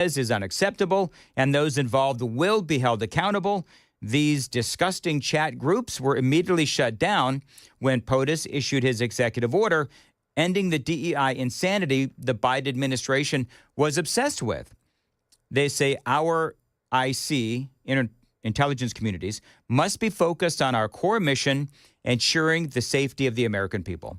is unacceptable, and those involved will be held accountable. These disgusting chat groups were immediately shut down when POTUS issued his executive order ending the DEI insanity the Biden administration was obsessed with. They say our IC, intelligence communities, must be focused on our core mission, ensuring the safety of the American people.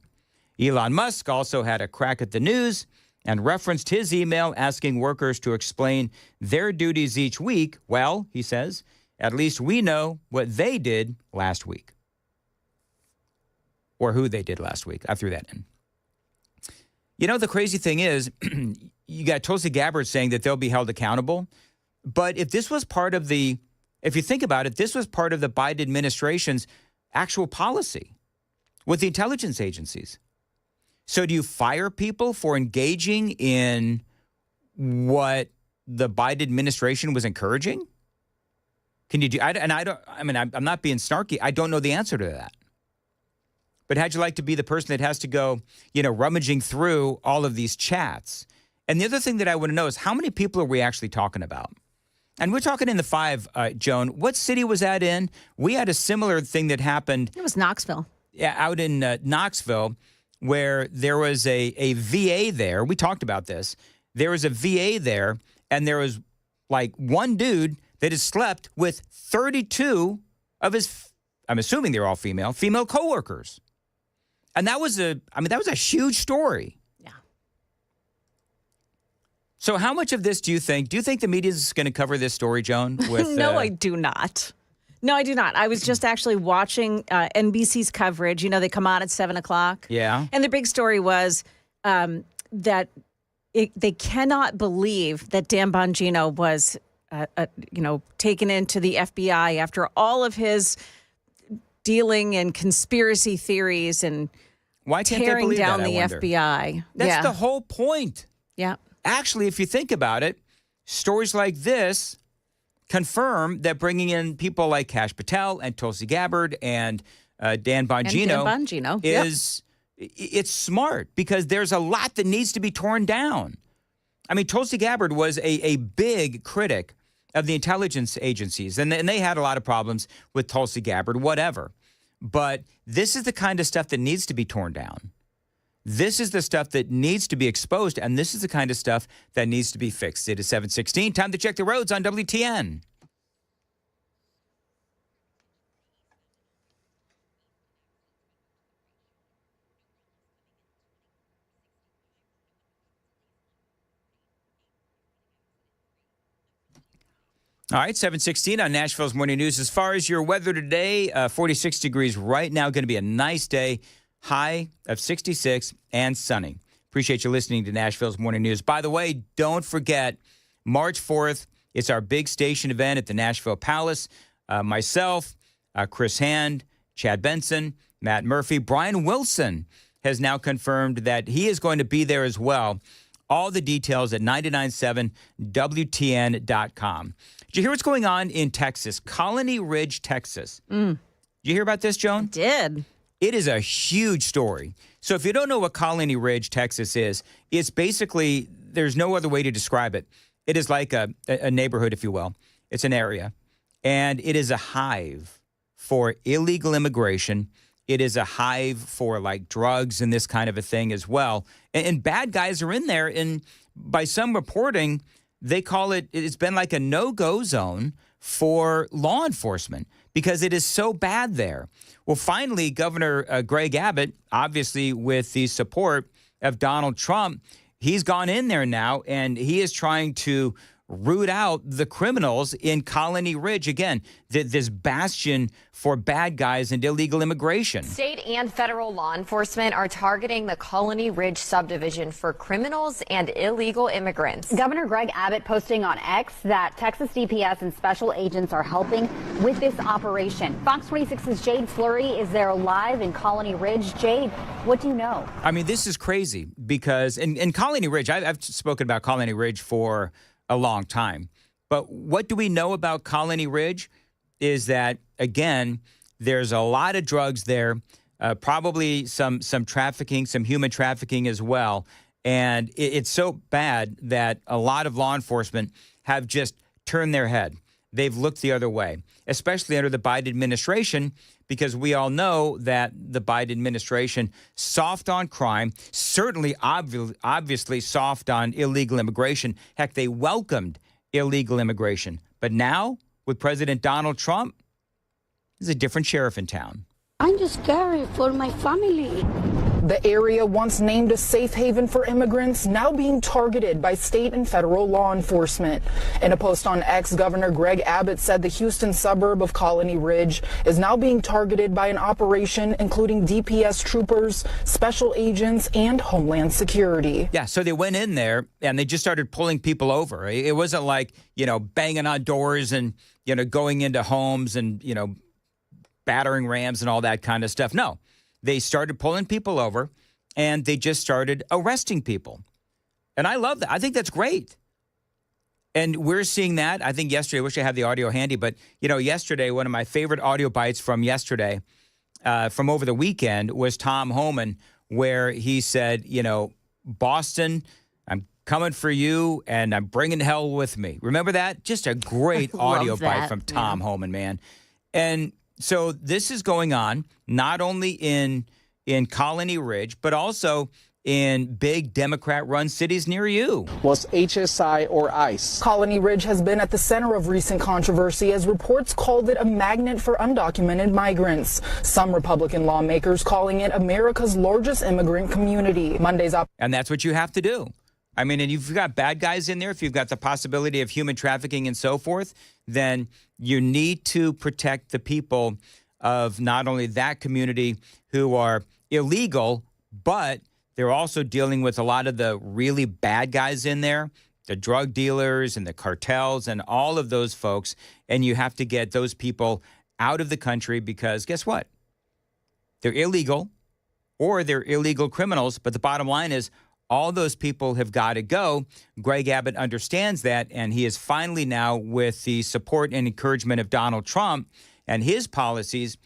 Elon Musk also had a crack at the news and referenced his email asking workers to explain their duties each week. Well, he says, at least we know what they did last week. Or who they did last week. I threw that in. You know, the crazy thing is, you got Tulsi Gabbard saying that they'll be held accountable. But if this was part of if you think about it, this was part of the Biden administration's actual policy with the intelligence agencies. So do you fire people for engaging in what the Biden administration was encouraging? Can you do? I'm not being snarky. I don't know the answer to that. But how'd you like to be the person that has to go, rummaging through all of these chats? And the other thing that I want to know is how many people are we actually talking about? And we're talking in the 5, Joan. What city was that in? We had a similar thing that happened. It was Knoxville. Yeah, out in Knoxville, where there was a VA there. We talked about this. There was a VA there, and there was like one dude that has slept with 32 of his, I'm assuming they're all female coworkers. And that was a huge story. Yeah. So how much of this do you think the media is going to cover this story, Joan? With, No, I do not. No, I do not. I was just actually watching NBC's coverage. They come on at 7 o'clock. Yeah. And the big story was that they cannot believe that Dan Bongino was, taken into the FBI after all of his dealing in conspiracy theories and why can't tearing they down that, the FBI. That's the whole point. Yeah. Actually, if you think about it, stories like this confirm that bringing in people like Kash Patel and Tulsi Gabbard and Dan Bongino, it's smart because there's a lot that needs to be torn down. I mean, Tulsi Gabbard was a big critic of the intelligence agencies, and they had a lot of problems with Tulsi Gabbard, whatever. But this is the kind of stuff that needs to be torn down. This is the stuff that needs to be exposed, and this is the kind of stuff that needs to be fixed. It is 7:16. Time to check the roads on WTN. All right, 7:16 on Nashville's Morning News. As far as your weather today, 46 degrees right now. Going to be a nice day. High of 66 and sunny. Appreciate you listening to Nashville's Morning News. By the way, don't forget, March 4th, it's our big station event at the Nashville Palace. Myself, Chris Hand, Chad Benson, Matt Murphy, Brian Wilson has now confirmed that he is going to be there as well. All the details at 997WTN.com. Did you hear what's going on in Texas? Colony Ridge, Texas. Did you hear about this, Joan? I did. It is a huge story. So if you don't know what Colony Ridge, Texas is, it's basically, there's no other way to describe it. It is like a neighborhood, if you will. It's an area. And it is a hive for illegal immigration. It is a hive for like drugs and this kind of a thing as well. And bad guys are in there. And by some reporting, they call it's been like a no-go zone for law enforcement because it is so bad there. Well, finally, Governor Greg Abbott, obviously with the support of Donald Trump, he's gone in there now and he is trying to root out the criminals in Colony Ridge. Again, this bastion for bad guys and illegal immigration. State and federal law enforcement are targeting the Colony Ridge subdivision for criminals and illegal immigrants. Governor Greg Abbott posting on X that Texas DPS and special agents are helping with this operation. Fox 26's Jade Fleury is there live in Colony Ridge. Jade, what do you know? I mean, this is crazy because in Colony Ridge, I've spoken about Colony Ridge for a long time. But what do we know about Colony Ridge is that, again, there's a lot of drugs there, probably some trafficking, some human trafficking as well. And it's so bad that a lot of law enforcement have just turned their head. They've looked the other way, especially under the Biden administration, because we all know that the Biden administration, soft on crime, certainly obviously soft on illegal immigration. Heck, they welcomed illegal immigration. But now, with President Donald Trump, there's a different sheriff in town. I'm just scared for my family. The area once named a safe haven for immigrants, now being targeted by state and federal law enforcement. In a post on X, Governor Greg Abbott said the Houston suburb of Colony Ridge is now being targeted by an operation including DPS troopers, special agents, and Homeland Security. Yeah, so they went in there and they just started pulling people over. It wasn't like, banging on doors and, going into homes and, battering rams and all that kind of stuff. No. They started pulling people over, and they just started arresting people. And I love that. I think that's great. And we're seeing that. I think yesterday, I wish I had the audio handy, but, yesterday, one of my favorite audio bites from yesterday, from over the weekend, was Tom Homan, where he said, Boston, I'm coming for you, and I'm bringing hell with me. Remember that? Just a great audio bite from Tom Homan, man. And so this is going on not only in Colony Ridge, but also in big Democrat-run cities near you. Was HSI or ICE? Colony Ridge has been at the center of recent controversy as reports called it a magnet for undocumented migrants. Some Republican lawmakers calling it America's largest immigrant community. And that's what you have to do. I mean, and you've got bad guys in there, if you've got the possibility of human trafficking and so forth, then you need to protect the people of not only that community who are illegal, but they're also dealing with a lot of the really bad guys in there, the drug dealers and the cartels and all of those folks. And you have to get those people out of the country because guess what? They're illegal or they're illegal criminals. But the bottom line is, all those people have got to go. Greg Abbott understands that, and he is finally now, with the support and encouragement of Donald Trump and his policies,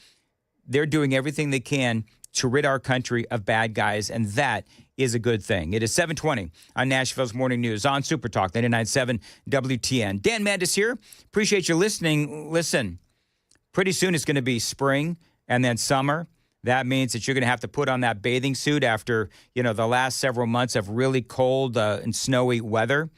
they're doing everything they can to rid our country of bad guys, and that is a good thing. It is 7:20 on Nashville's Morning News on Super Talk 99.7 WTN. Dan Mandis here. Appreciate you listening. Listen, pretty soon it's going to be spring and then summer. That means that you're going to have to put on that bathing suit after, the last several months of really cold and snowy weather.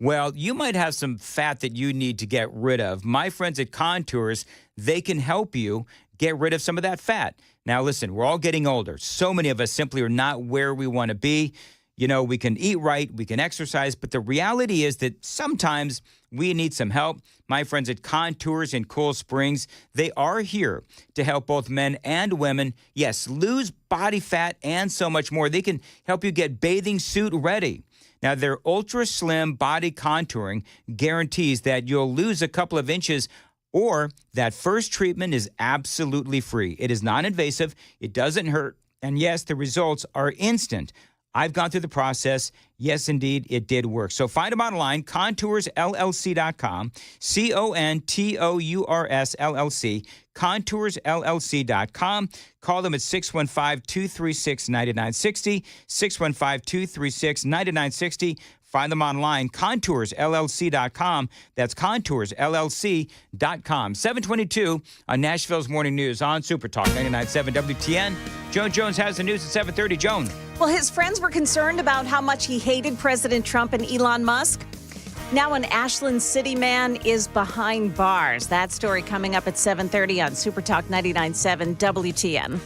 Well, you might have some fat that you need to get rid of. My friends at Contours, they can help you get rid of some of that fat. Now, listen, we're all getting older. So many of us simply are not where we want to be. We can eat right, we can exercise, but the reality is that sometimes we need some help. My friends at Contours in Cool Springs, they are here to help both men and women, yes, lose body fat and so much more. They can help you get bathing suit ready. Now, their ultra slim body contouring guarantees that you'll lose a couple of inches or that first treatment is absolutely free. It is non-invasive, it doesn't hurt, and yes, the results are instant. I've gone through the process. Yes, indeed, it did work. So find them online, contoursllc.com, CONTOURS LLC, contoursllc.com. Call them at 615-236-9960, 615-236-9960. Find them online, contoursllc.com. That's contoursllc.com. 722 on Nashville's Morning News on Super Talk 99.7 WTN. Joan Jones has the news at 7:30. Joan. Well, his friends were concerned about how much he hated President Trump and Elon Musk. Now an Ashland City man is behind bars. That story coming up at 7:30 on Super Talk 99.7 WTN.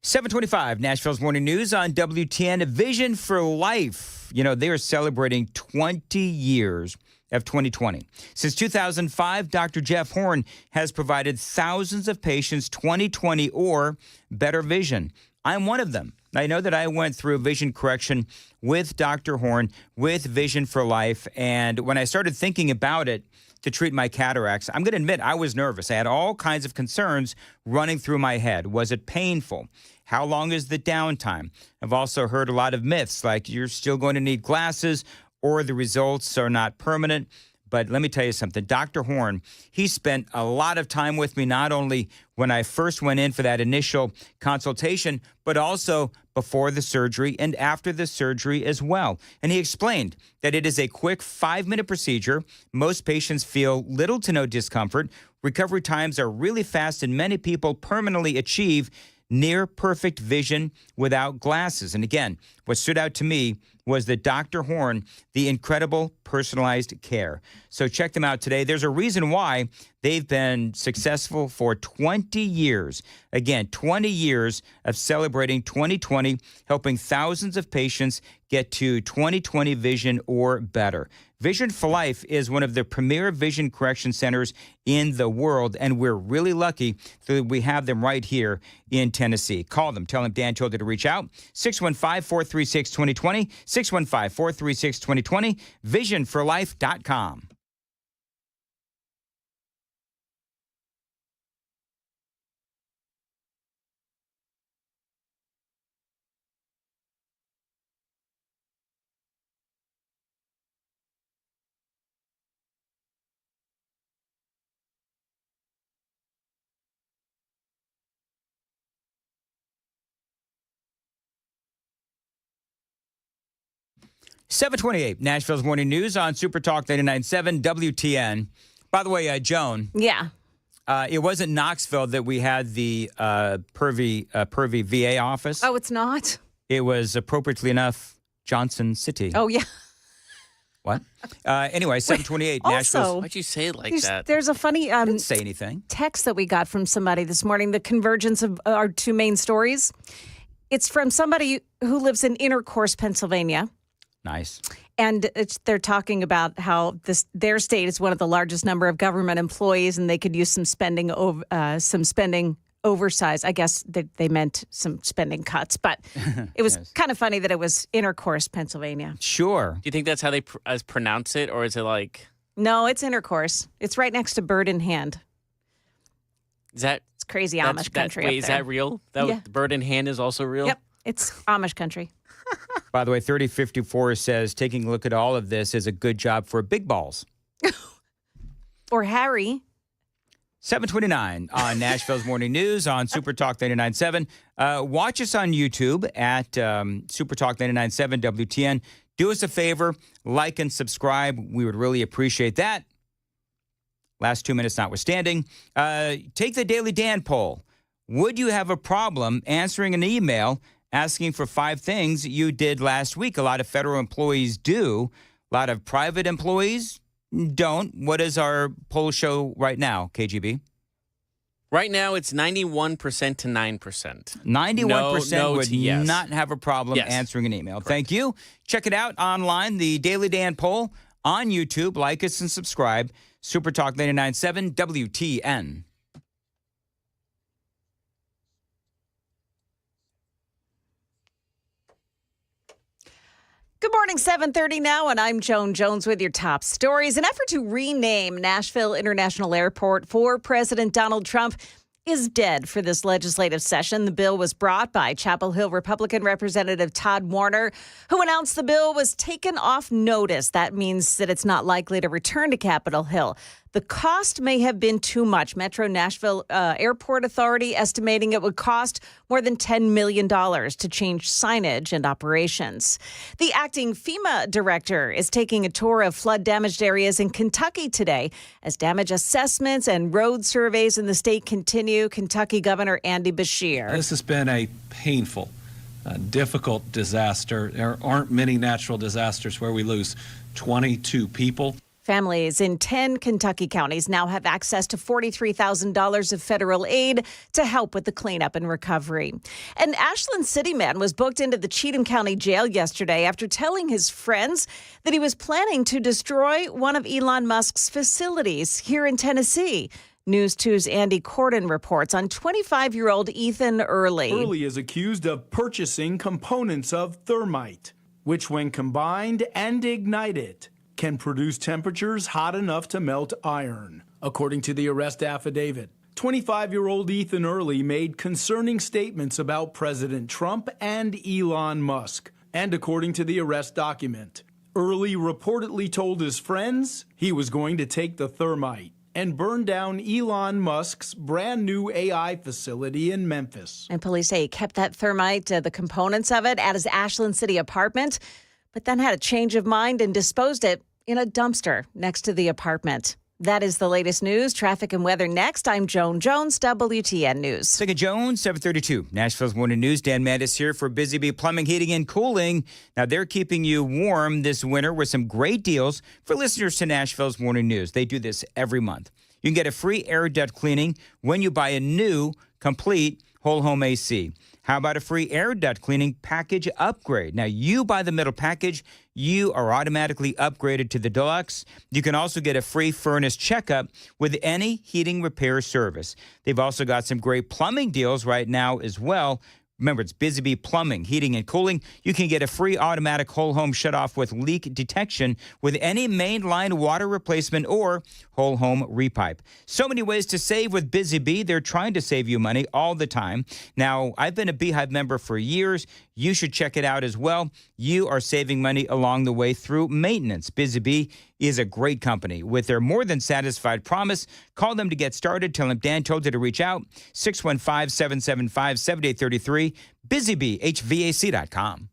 725, Nashville's Morning News on WTN. Vision for Life. You know, they are celebrating 20 years of 2020. Since 2005, Dr. Jeff Horn has provided thousands of patients 20/20 or better vision. I'm one of them. I know that I went through vision correction with Dr. Horn, with Vision for Life, and when I started thinking about it to treat my cataracts, I'm going to admit I was nervous. I had all kinds of concerns running through my head. Was it painful? How long is the downtime? I've also heard a lot of myths, like you're still going to need glasses or the results are not permanent. But let me tell you something. Dr. Horn, he spent a lot of time with me, not only when I first went in for that initial consultation, but also before the surgery and after the surgery as well. And he explained that it is a quick 5-minute procedure. Most patients feel little to no discomfort. Recovery times are really fast, and many people permanently achieve near perfect vision without glasses. And again, what stood out to me was that Dr. Horn, the incredible personalized care. So check them out today. There's a reason why they've been successful for 20 years. Again, 20 years of celebrating 2020, helping thousands of patients get to 20/20 vision or better. Vision for Life is one of the premier vision correction centers in the world, and we're really lucky that we have them right here in Tennessee. Call them. Tell them Dan told you to reach out. 615-436-2020, 615-436-2020, visionforlife.com. .728, Nashville's Morning News on Super Talk 99.7 WTN. By the way, Joan. Yeah. It wasn't Knoxville that we had the Pervy VA office. Oh, it's not? It was, appropriately enough, Johnson City. Oh, yeah. What? Anyway, 728, Nashville's. Also, Why'd you say it like that? There's a funny I didn't say anything. text that we got from somebody this morning, the convergence of our two main stories. It's from somebody who lives in Intercourse, Pennsylvania. Nice. And they're talking about how their state is one of the largest number of government employees, and they could use some spending oversize. I guess they meant some spending cuts, but it was kind of funny that it was Intercourse, Pennsylvania. Sure. Do you think that's how they pronounce it, or is it like? No, it's Intercourse. It's right next to Bird in Hand. Is that? It's crazy Amish country. Wait, up is there. that real? That Yeah. Bird in Hand is also real? Yep, it's Amish country. By the way, 3054 says, taking a look at all of this is a good job for big balls. Or Harry. 729 on Nashville's Morning News on Super Talk 99.7. Watch us on YouTube at Super Talk 99.7 WTN. Do us a favor, like and subscribe. We would really appreciate that. Last 2 minutes notwithstanding. Take the Daily Dan poll. Would you have a problem answering an email asking for 5 things you did last week? A lot of federal employees do. A lot of private employees don't. What does our poll show right now, KGB? Right now, it's 91% to 9%. 91% No would to yes. not have a problem Yes. answering an email. Correct. Thank you. Check it out online, the Daily Dan poll on YouTube. Like us and subscribe. Super Talk 99.7 WTN. Good morning, 7:30 now, and I'm Joan Jones with your top stories. An effort to rename Nashville International Airport for President Donald Trump is dead for this legislative session. The bill was brought by Chapel Hill Republican Representative Todd Warner, who announced the bill was taken off notice. That means that it's not likely to return to Capitol Hill. The cost may have been too much. Metro Nashville Airport Authority estimating it would cost more than $10 million to change signage and operations. The acting FEMA director is taking a tour of flood-damaged areas in Kentucky today as damage assessments and road surveys in the state continue. Kentucky Governor Andy Beshear. This has been a painful, difficult disaster. There aren't many natural disasters where we lose 22 people. Families in 10 Kentucky counties now have access to $43,000 of federal aid to help with the cleanup and recovery. An Ashland City man was booked into the Cheatham County Jail yesterday after telling his friends that he was planning to destroy one of Elon Musk's facilities here in Tennessee. News 2's Andy Corden reports on 25-year-old Ethan Early. Early is accused of purchasing components of thermite, which when combined and ignited, can produce temperatures hot enough to melt iron. According to the arrest affidavit, 25-year-old Ethan Early made concerning statements about President Trump and Elon Musk. And according to the arrest document, Early reportedly told his friends he was going to take the thermite and burn down Elon Musk's brand new AI facility in Memphis. And police say he kept that thermite, the components of it, at his Ashland City apartment, but then had a change of mind and disposed it in a dumpster next to the apartment. That is the latest news. Traffic and weather next. I'm Joan Jones, WTN News. Second Jones, 732. Nashville's Morning News. Dan Mandis here for Busy Bee Plumbing, Heating, and Cooling. Now, they're keeping you warm this winter with some great deals for listeners to Nashville's Morning News. They do this every month. You can get a free air duct cleaning when you buy a new, complete whole home AC. How about a free air duct cleaning package upgrade? Now, you buy the middle package, you are automatically upgraded to the deluxe. You can also get a free furnace checkup with any heating repair service. They've also got some great plumbing deals right now as well. Remember, it's Busy Bee Plumbing, Heating, and Cooling. You can get a free automatic whole home shutoff with leak detection with any mainline water replacement or whole home repipe. So many ways to save with Busy Bee. They're trying to save you money all the time. Now, I've been a Beehive member for years. You should check it out as well. You are saving money along the way through maintenance. Busy Bee is a great company. With their more than satisfied promise, call them to get started. Tell them Dan told you to reach out. 615-775-7833. BusyBeeHVAC.com.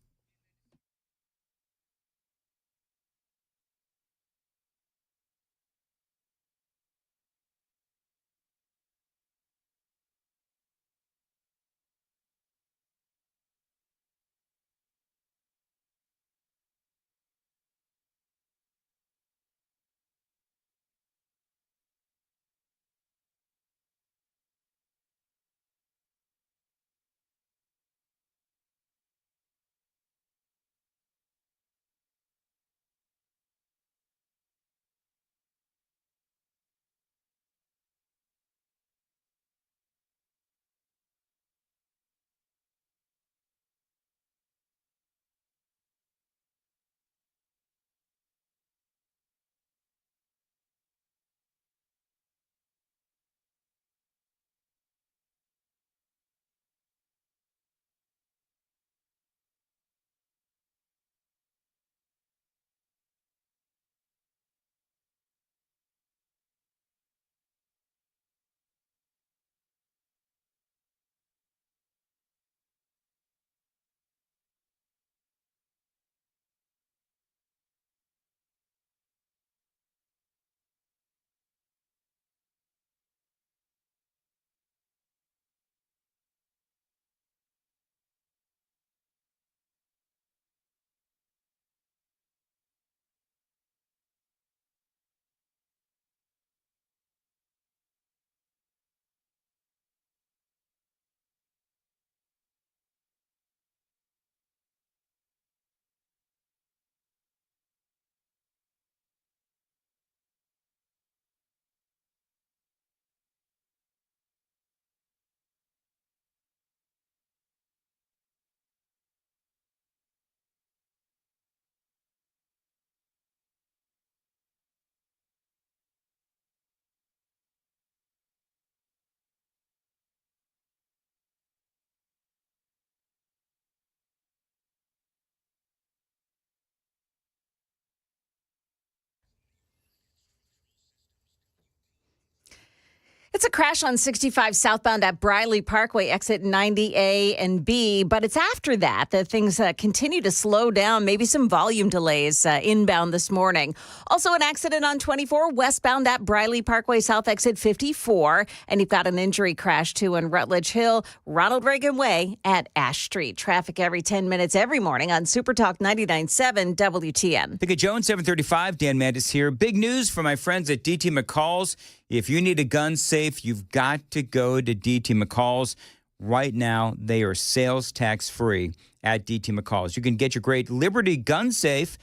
It's a crash on 65 southbound at Briley Parkway, exit 90A and B. But it's after that things continue to slow down, maybe some volume delays inbound this morning. Also, an accident on 24 westbound at Briley Parkway, south exit 54. And you've got an injury crash, too, in Rutledge Hill, Ronald Reagan Way at Ash Street. Traffic every 10 minutes every morning on Super Talk 99.7 WTN. Pick a Jones, 735. Dan Mandis here. Big news for my friends at DT McCall's. If you need a gun safe, you've got to go to DT McCall's. Right now, they are sales tax free at DT McCall's. You can get your great Liberty gun safe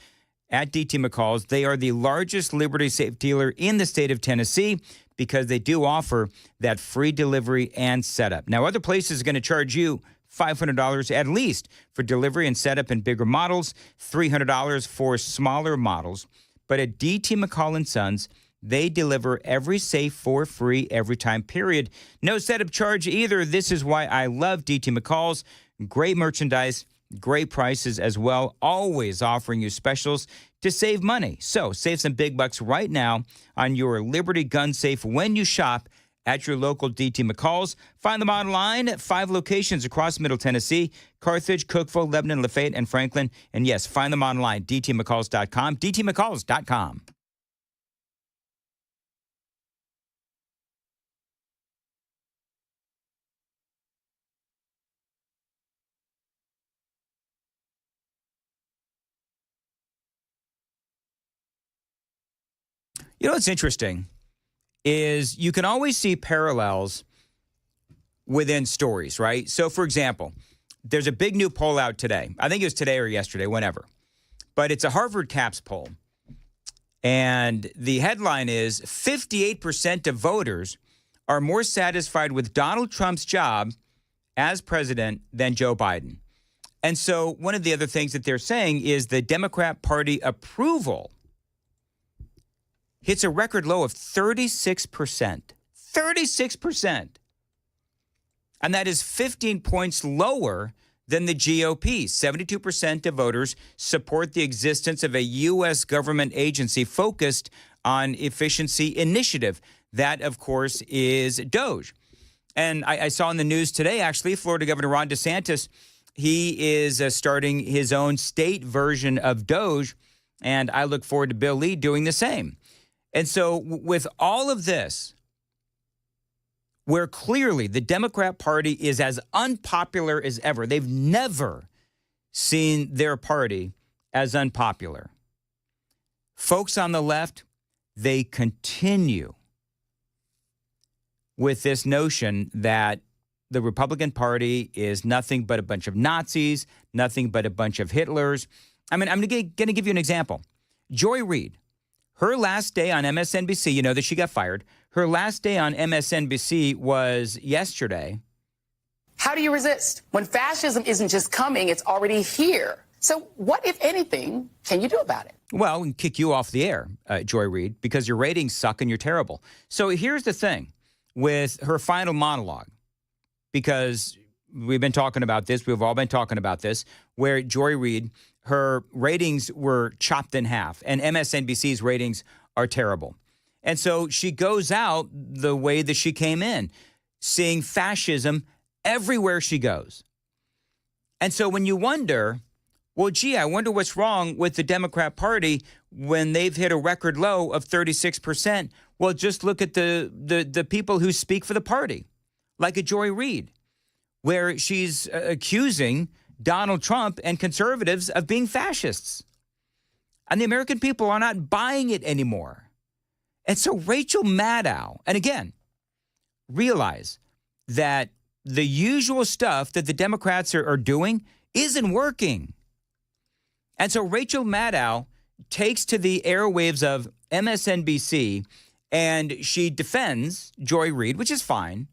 at DT McCall's. They are the largest Liberty safe dealer in the state of Tennessee because they do offer that free delivery and setup. Now, other places are going to charge you $500 at least for delivery and setup in bigger models, $300 for smaller models. But at DT McCall & Sons, they deliver every safe for free every time, period. No setup charge either. This is why I love DT McCall's. Great merchandise, great prices as well, always offering you specials to save money. So save some big bucks right now on your Liberty gun safe when you shop at your local DT McCall's. Find them online at 5 locations across Middle Tennessee: Carthage, Cookeville, Lebanon, Lafayette, and Franklin. And yes, find them online, dtmccalls.com, dtmccalls.com. You know what's interesting is you can always see parallels within stories, right? So, for example, there's a big new poll out today. I think it was today or yesterday, whenever. But it's a Harvard CAPS poll. And the headline is 58% of voters are more satisfied with Donald Trump's job as president than Joe Biden. And so one of the other things that they're saying is the Democrat Party approval hits a record low of 36%. 36%. And that is 15 points lower than the GOP. 72% of voters support the existence of a U.S. government agency focused on efficiency initiative. That, of course, is DOGE. And I saw in the news today, actually, Florida Governor Ron DeSantis, he is starting his own state version of DOGE. And I look forward to Bill Lee doing the same. And so with all of this, where clearly the Democrat Party is as unpopular as ever, they've never seen their party as unpopular. Folks on the left, they continue with this notion that the Republican Party is nothing but a bunch of Nazis, nothing but a bunch of Hitlers. I mean, I'm going to give you an example. Joy Reid. Her last day on MSNBC, you know that she got fired. Her last day on MSNBC was yesterday. How do you resist? When fascism isn't just coming, it's already here. So what, if anything, can you do about it? Well, we can kick you off the air, Joy Reid, because your ratings suck and you're terrible. So here's the thing with her final monologue, because we've been talking about this, we've all been talking about this, where Joy Reid, her ratings were chopped in half, and MSNBC's ratings are terrible. And so she goes out the way that she came in, seeing fascism everywhere she goes. And so when you wonder, well, gee, I wonder what's wrong with the Democrat Party when they've hit a record low of 36%. Well, just look at the people who speak for the party, like a Joy Reid, where she's accusing Donald Trump and conservatives of being fascists. And the American people are not buying it anymore. And so Rachel Maddow, and again, realize that the usual stuff that the Democrats are doing isn't working. And so Rachel Maddow takes to the airwaves of MSNBC and she defends Joy Reid, which is fine.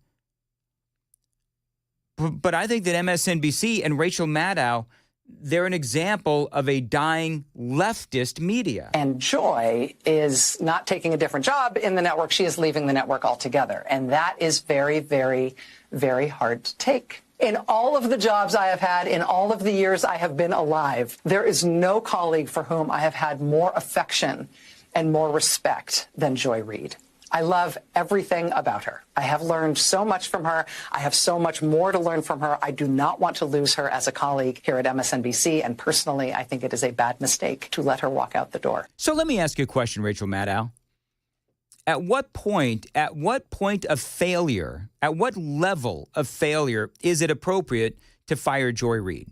But I think that MSNBC and Rachel Maddow, they're an example of a dying leftist media. And Joy is not taking a different job in the network. She is leaving the network altogether. And that is very, very, very hard to take. In all of the jobs I have had, in all of the years I have been alive, there is no colleague for whom I have had more affection and more respect than Joy Reid. I love everything about her. I have learned so much from her. I have so much more to learn from her. I do not want to lose her as a colleague here at MSNBC. And personally, I think it is a bad mistake to let her walk out the door. So let me ask you a question, Rachel Maddow. At what point of failure, at what level of failure is it appropriate to fire Joy Reid?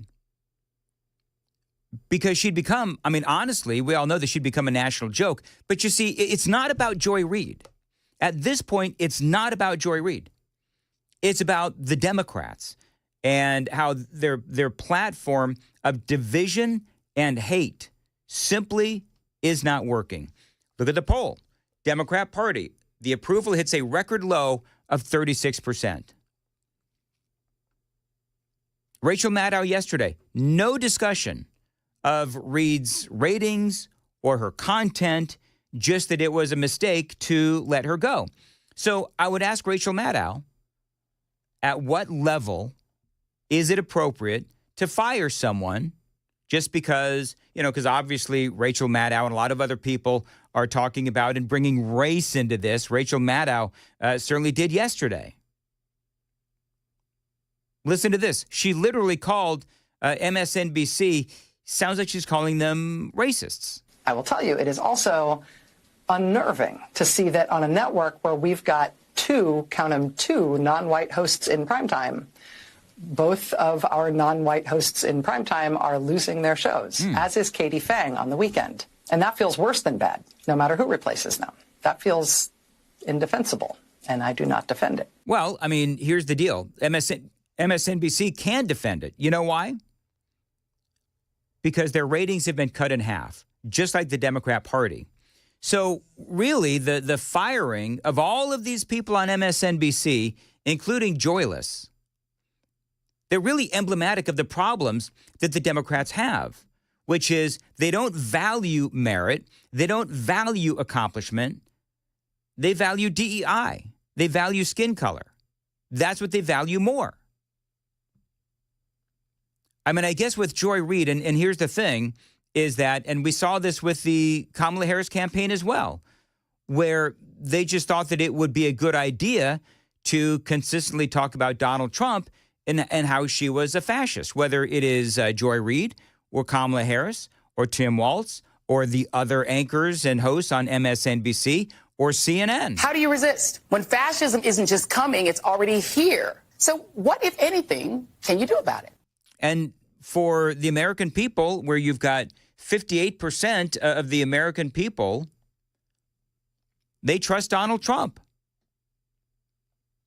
Because she'd become, I mean, honestly, we all know that she'd become a national joke. But you see, it's not about Joy Reid. At this point, it's not about Joy Reid. It's about the Democrats and how their platform of division and hate simply is not working. Look at the poll. Democrat Party, the approval hits a record low of 36%. Rachel Maddow yesterday, no discussion of Reid's ratings or her content, just that it was a mistake to let her go. So I would ask Rachel Maddow, at what level is it appropriate to fire someone just because, because obviously Rachel Maddow and a lot of other people are talking about and bringing race into this. Rachel Maddow certainly did yesterday. Listen to this. She literally called MSNBC, sounds like she's calling them racists. I will tell you, it is also unnerving to see that on a network where we've got two non-white hosts in primetime, both of our non-white hosts in primetime are losing their shows, as is Katie Fang on the weekend. And that feels worse than bad, no matter who replaces them. That feels indefensible, and I do not defend it. Well, I mean, here's the deal. MSNBC can defend it. You know why? Because their ratings have been cut in half, just like the Democrat Party. So really, the firing of all of these people on MSNBC, including Joyless, they're really emblematic of the problems that the Democrats have, which is they don't value merit, they don't value accomplishment, they value DEI, they value skin color. That's what they value more. I mean, I guess with Joy Reid, and here's the thing, is that, and we saw this with the Kamala Harris campaign as well, where they just thought that it would be a good idea to consistently talk about Donald Trump and how she was a fascist, whether it is Joy Reid or Kamala Harris or Tim Walz or the other anchors and hosts on MSNBC or CNN. How do you resist when fascism isn't just coming, it's already here? So what, if anything, can you do about it? And for the American people, where you've got 58% of the American people, they trust Donald Trump.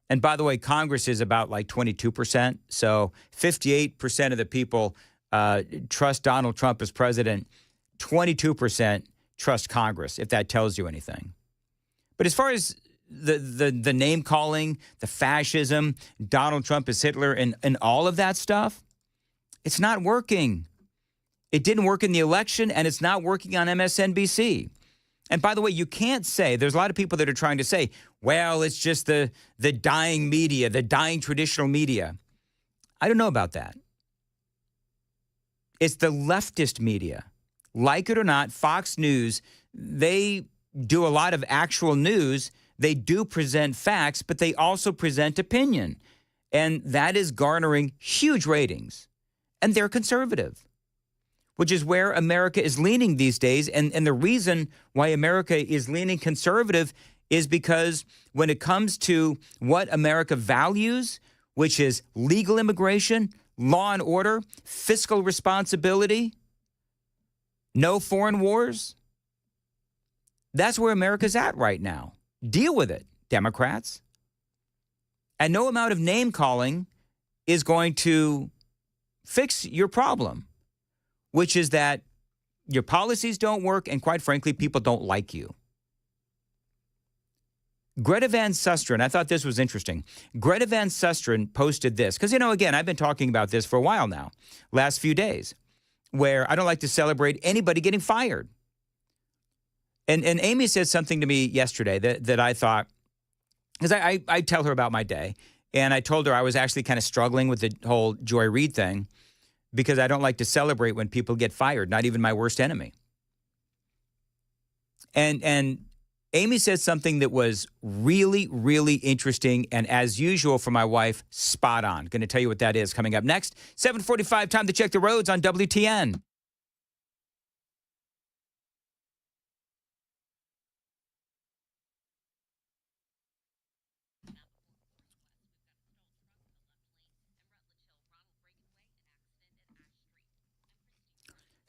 And by the way, Congress is about like 22%. So 58% of the people trust Donald Trump as president. 22% trust Congress, if that tells you anything. But as far as the name calling, the fascism, Donald Trump is Hitler, and all of that stuff, it's not working. It didn't work in the election, and it's not working on MSNBC. And by the way, you can't say, there's a lot of people that are trying to say, well, it's just the dying media, the dying traditional media. I don't know about that. It's the leftist media. Like it or not, Fox News, they do a lot of actual news. They do present facts, but they also present opinion. And that is garnering huge ratings. And they're conservative, which is where America is leaning these days. And the reason why America is leaning conservative is because when it comes to what America values, which is legal immigration, law and order, fiscal responsibility, no foreign wars, that's where America's at right now. Deal with it, Democrats. And no amount of name calling is going to fix your problem, which is that your policies don't work and, quite frankly, people don't like you. Greta Van Susteren, I thought this was interesting. Greta Van Susteren posted this, because, again, I've been talking about this for a while now, last few days, where I don't like to celebrate anybody getting fired. And Amy said something to me yesterday that I thought, because I tell her about my day, and I told her I was actually kind of struggling with the whole Joy Reid thing because I don't like to celebrate when people get fired, not even my worst enemy. And Amy said something that was really, really interesting, and as usual for my wife, spot on. Going to tell you what that is coming up next. 7:45, time to check the roads on WTN.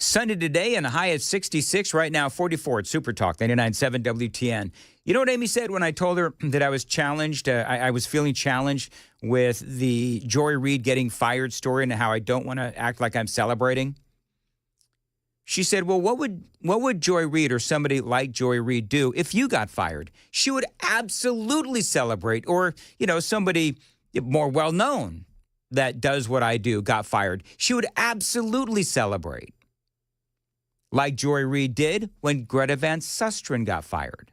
Sunny today and a high at 66. Right now, 44 at Super Talk, 99.7 WTN. You know what Amy said when I told her that I was challenged? I was feeling challenged with the Joy Reid getting fired story and how I don't want to act like I'm celebrating. She said, well, what would Joy Reid or somebody like Joy Reid do if you got fired? She would absolutely celebrate. Or, you know, somebody more well-known that does what I do got fired. She would absolutely celebrate. Like Joy Reid did when Greta Van Susteren got fired.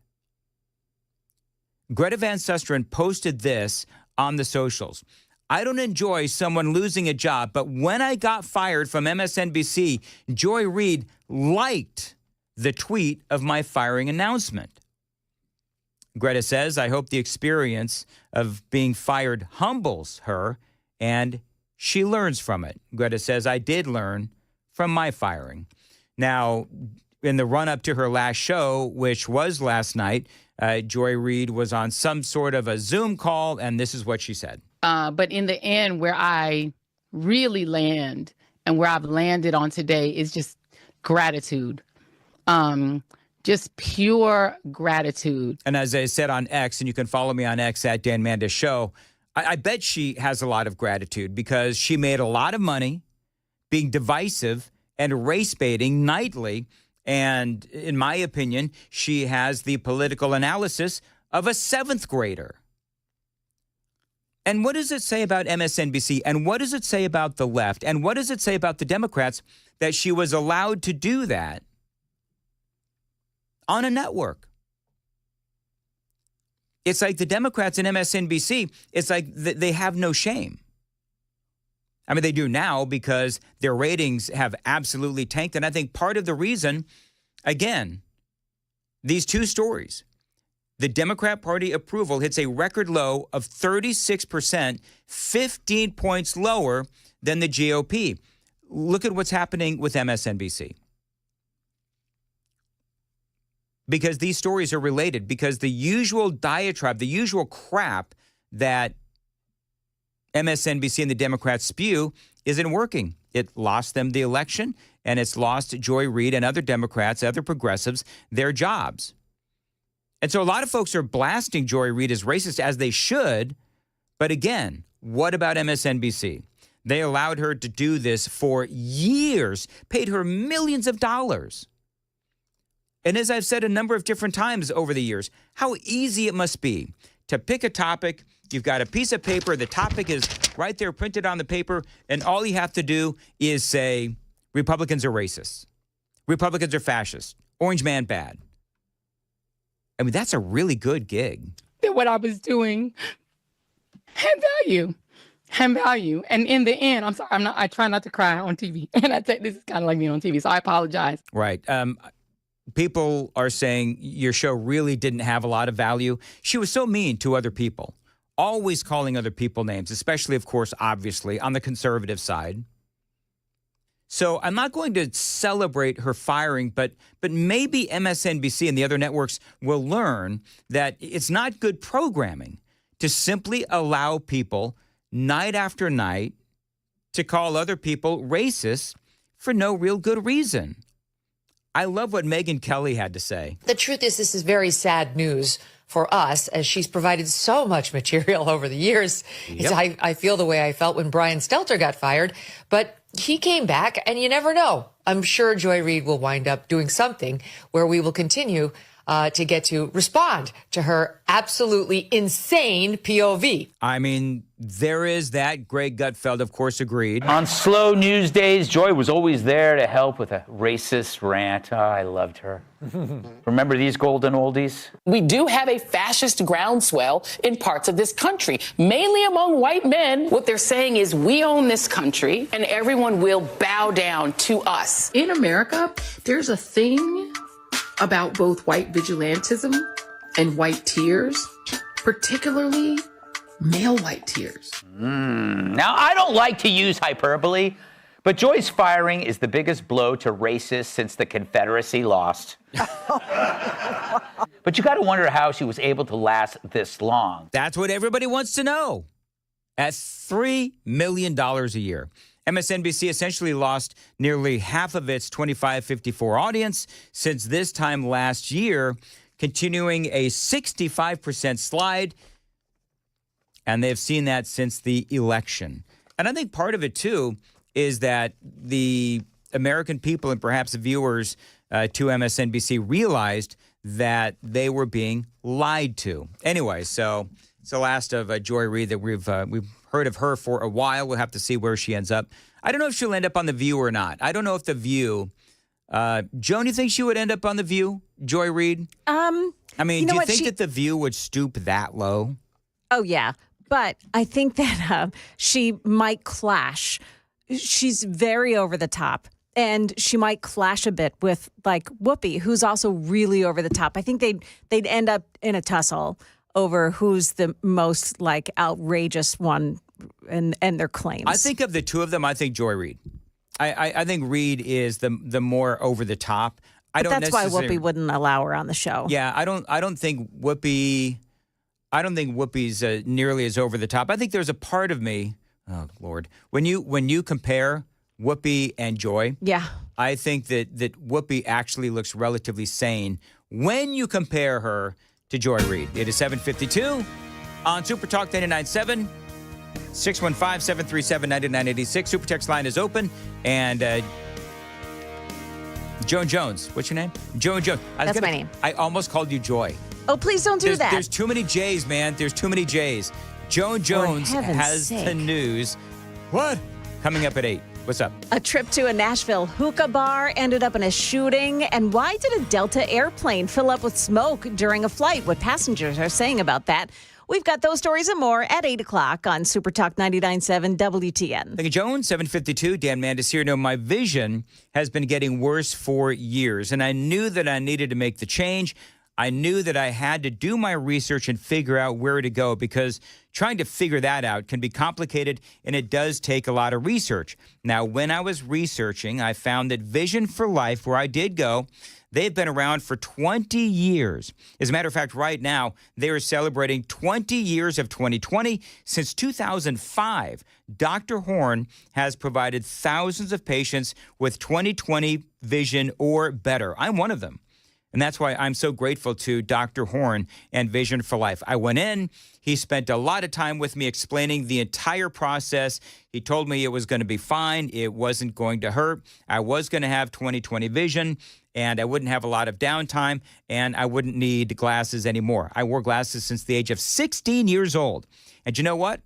Greta Van Susteren posted this on the socials. I don't enjoy someone losing a job, but when I got fired from MSNBC, Joy Reid liked the tweet of my firing announcement. Greta says, I hope the experience of being fired humbles her and she learns from it. Greta says, I did learn from my firing. Now, in the run-up to her last show, which was last night, Joy Reid was on some sort of a Zoom call, and this is what she said. But in the end, where I really land and where I've landed on today is just gratitude. Just pure gratitude. And as I said on X, and you can follow me on X at Dan Mandis Show, I bet she has a lot of gratitude because she made a lot of money being divisive and race baiting nightly. And in my opinion, she has the political analysis of a 7th grader. And what does it say about MSNBC? And what does it say about the left? And what does it say about the Democrats that she was allowed to do that on a network? It's like the Democrats and MSNBC, it's like they have no shame. I mean, they do now because their ratings have absolutely tanked. And I think part of the reason, again, these two stories, the Democrat Party approval hits a record low of 36%, 15 points lower than the GOP. Look at what's happening with MSNBC. Because these stories are related, because the usual diatribe, the usual crap that MSNBC and the Democrats spew isn't working. It lost them the election, and it's lost Joy Reid and other Democrats, other progressives, their jobs. And so a lot of folks are blasting Joy Reid as racist, as they should. But again, what about MSNBC? They allowed her to do this for years, paid her millions of dollars. And as I've said a number of different times over the years, how easy it must be to pick a topic. You've got a piece of paper. The topic is right there printed on the paper. And all you have to do is say, Republicans are racist. Republicans are fascist. Orange man bad. I mean, that's a really good gig. That what I was doing had value. And in the end, I'm sorry, I try not to cry on TV. And this is kind of like me on TV, so I apologize. Right. People are saying your show really didn't have a lot of value. She was so mean to other people, always calling other people names, especially, of course, obviously, on the conservative side. So I'm not going to celebrate her firing, but maybe MSNBC and the other networks will learn that it's not good programming to simply allow people night after night to call other people racist for no real good reason. I love what Megyn Kelly had to say. The truth is, this is very sad news for us, as she's provided so much material over the years. Yep. I feel the way I felt when Brian Stelter got fired, but he came back, and you never know. I'm sure Joy Reid will wind up doing something where we will continue to get to respond to her absolutely insane POV. I mean, there is that. Greg Gutfeld, of course, agreed. On slow news days, Joy was always there to help with a racist rant. Oh, I loved her. Remember these golden oldies? We do have a fascist groundswell in parts of this country, mainly among white men. What they're saying is we own this country and everyone will bow down to us. In America, there's a thing about both white vigilantism and white tears, particularly male white tears. Now, I don't like to use hyperbole, but Joy's firing is the biggest blow to racists since the Confederacy lost. But you got to wonder how she was able to last this long. That's what everybody wants to know. At $3 million a year, MSNBC essentially lost nearly half of its 25-54 audience since this time last year, continuing a 65% slide. And they've seen that since the election. And I think part of it, too, is that the American people and perhaps the viewers to MSNBC realized that they were being lied to. Anyway, so it's the last of Joy Reid that we've heard of her for a while. We'll have to see where she ends up. I don't know if she'll end up on The View or not. I don't know if The View... Joan, you think she would end up on The View, Joy Reid? I mean, do you think that The View would stoop that low? Oh, yeah. But I think that she might clash. She's very over the top. And she might clash a bit with, like, Whoopi, who's also really over the top. I think they'd end up in a tussle over who's the most, like, outrageous one and their claims. I think of the two of them, I think Joy Reid. I think Reid is the more over the top. That's why Whoopi wouldn't allow her on the show. Yeah, I don't think Whoopi's nearly as over the top. I think there's a part of me, oh Lord, when you compare Whoopi and Joy, yeah, I think that Whoopi actually looks relatively sane when you compare her to Joy Reid. It is 7:52 on Super Talk 99.7. 615-737-9986. Super text line is open. And Joan Jones. What's your name? Joan Jones. That's my name. I almost called you Joy. Oh, please don't do that. There's too many J's, man. There's too many J's. Joan Jones has the news. What? Coming up at 8. What's up? A trip to a Nashville hookah bar ended up in a shooting. And why did a Delta airplane fill up with smoke during a flight? What passengers are saying about that? We've got those stories and more at 8 o'clock on Super Talk 99.7 WTN. Thank you, Joan. 7:52. Dan Mandis here. No, my vision has been getting worse for years, and I knew that I needed to make the change. I knew that I had to do my research and figure out where to go, because trying to figure that out can be complicated, and it does take a lot of research. Now, when I was researching, I found that Vision for Life, where I did go, they've been around for 20 years. As a matter of fact, right now, they are celebrating 20 years of 2020. Since 2005, Dr. Horn has provided thousands of patients with 20/20 vision or better. I'm one of them. And that's why I'm so grateful to Dr. Horn and Vision for Life. I went in. He spent a lot of time with me explaining the entire process. He told me it was going to be fine. It wasn't going to hurt. I was going to have 20/20 vision, and I wouldn't have a lot of downtime, and I wouldn't need glasses anymore. I wore glasses since the age of 16 years old. And you know what?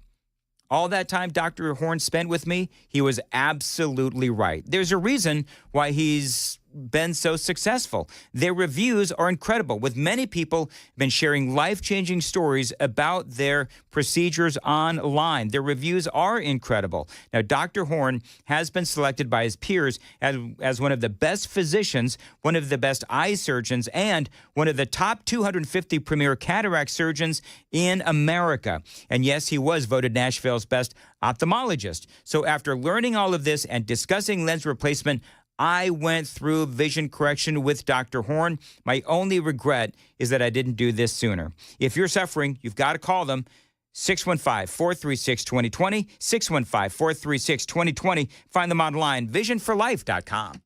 All that time Dr. Horn spent with me, he was absolutely right. There's a reason why he's been so successful. Their reviews are incredible, with many people been sharing life-changing stories about their procedures online. Their reviews are incredible. Now, Dr. Horn has been selected by his peers as one of the best physicians, one of the best eye surgeons, and one of the top 250 premier cataract surgeons in America. And yes, he was voted Nashville's best ophthalmologist. So after learning all of this and discussing lens replacement, I went through vision correction with Dr. Horn. My only regret is that I didn't do this sooner. If you're suffering, you've got to call them. 615-436-2020, 615-436-2020. Find them online, visionforlife.com.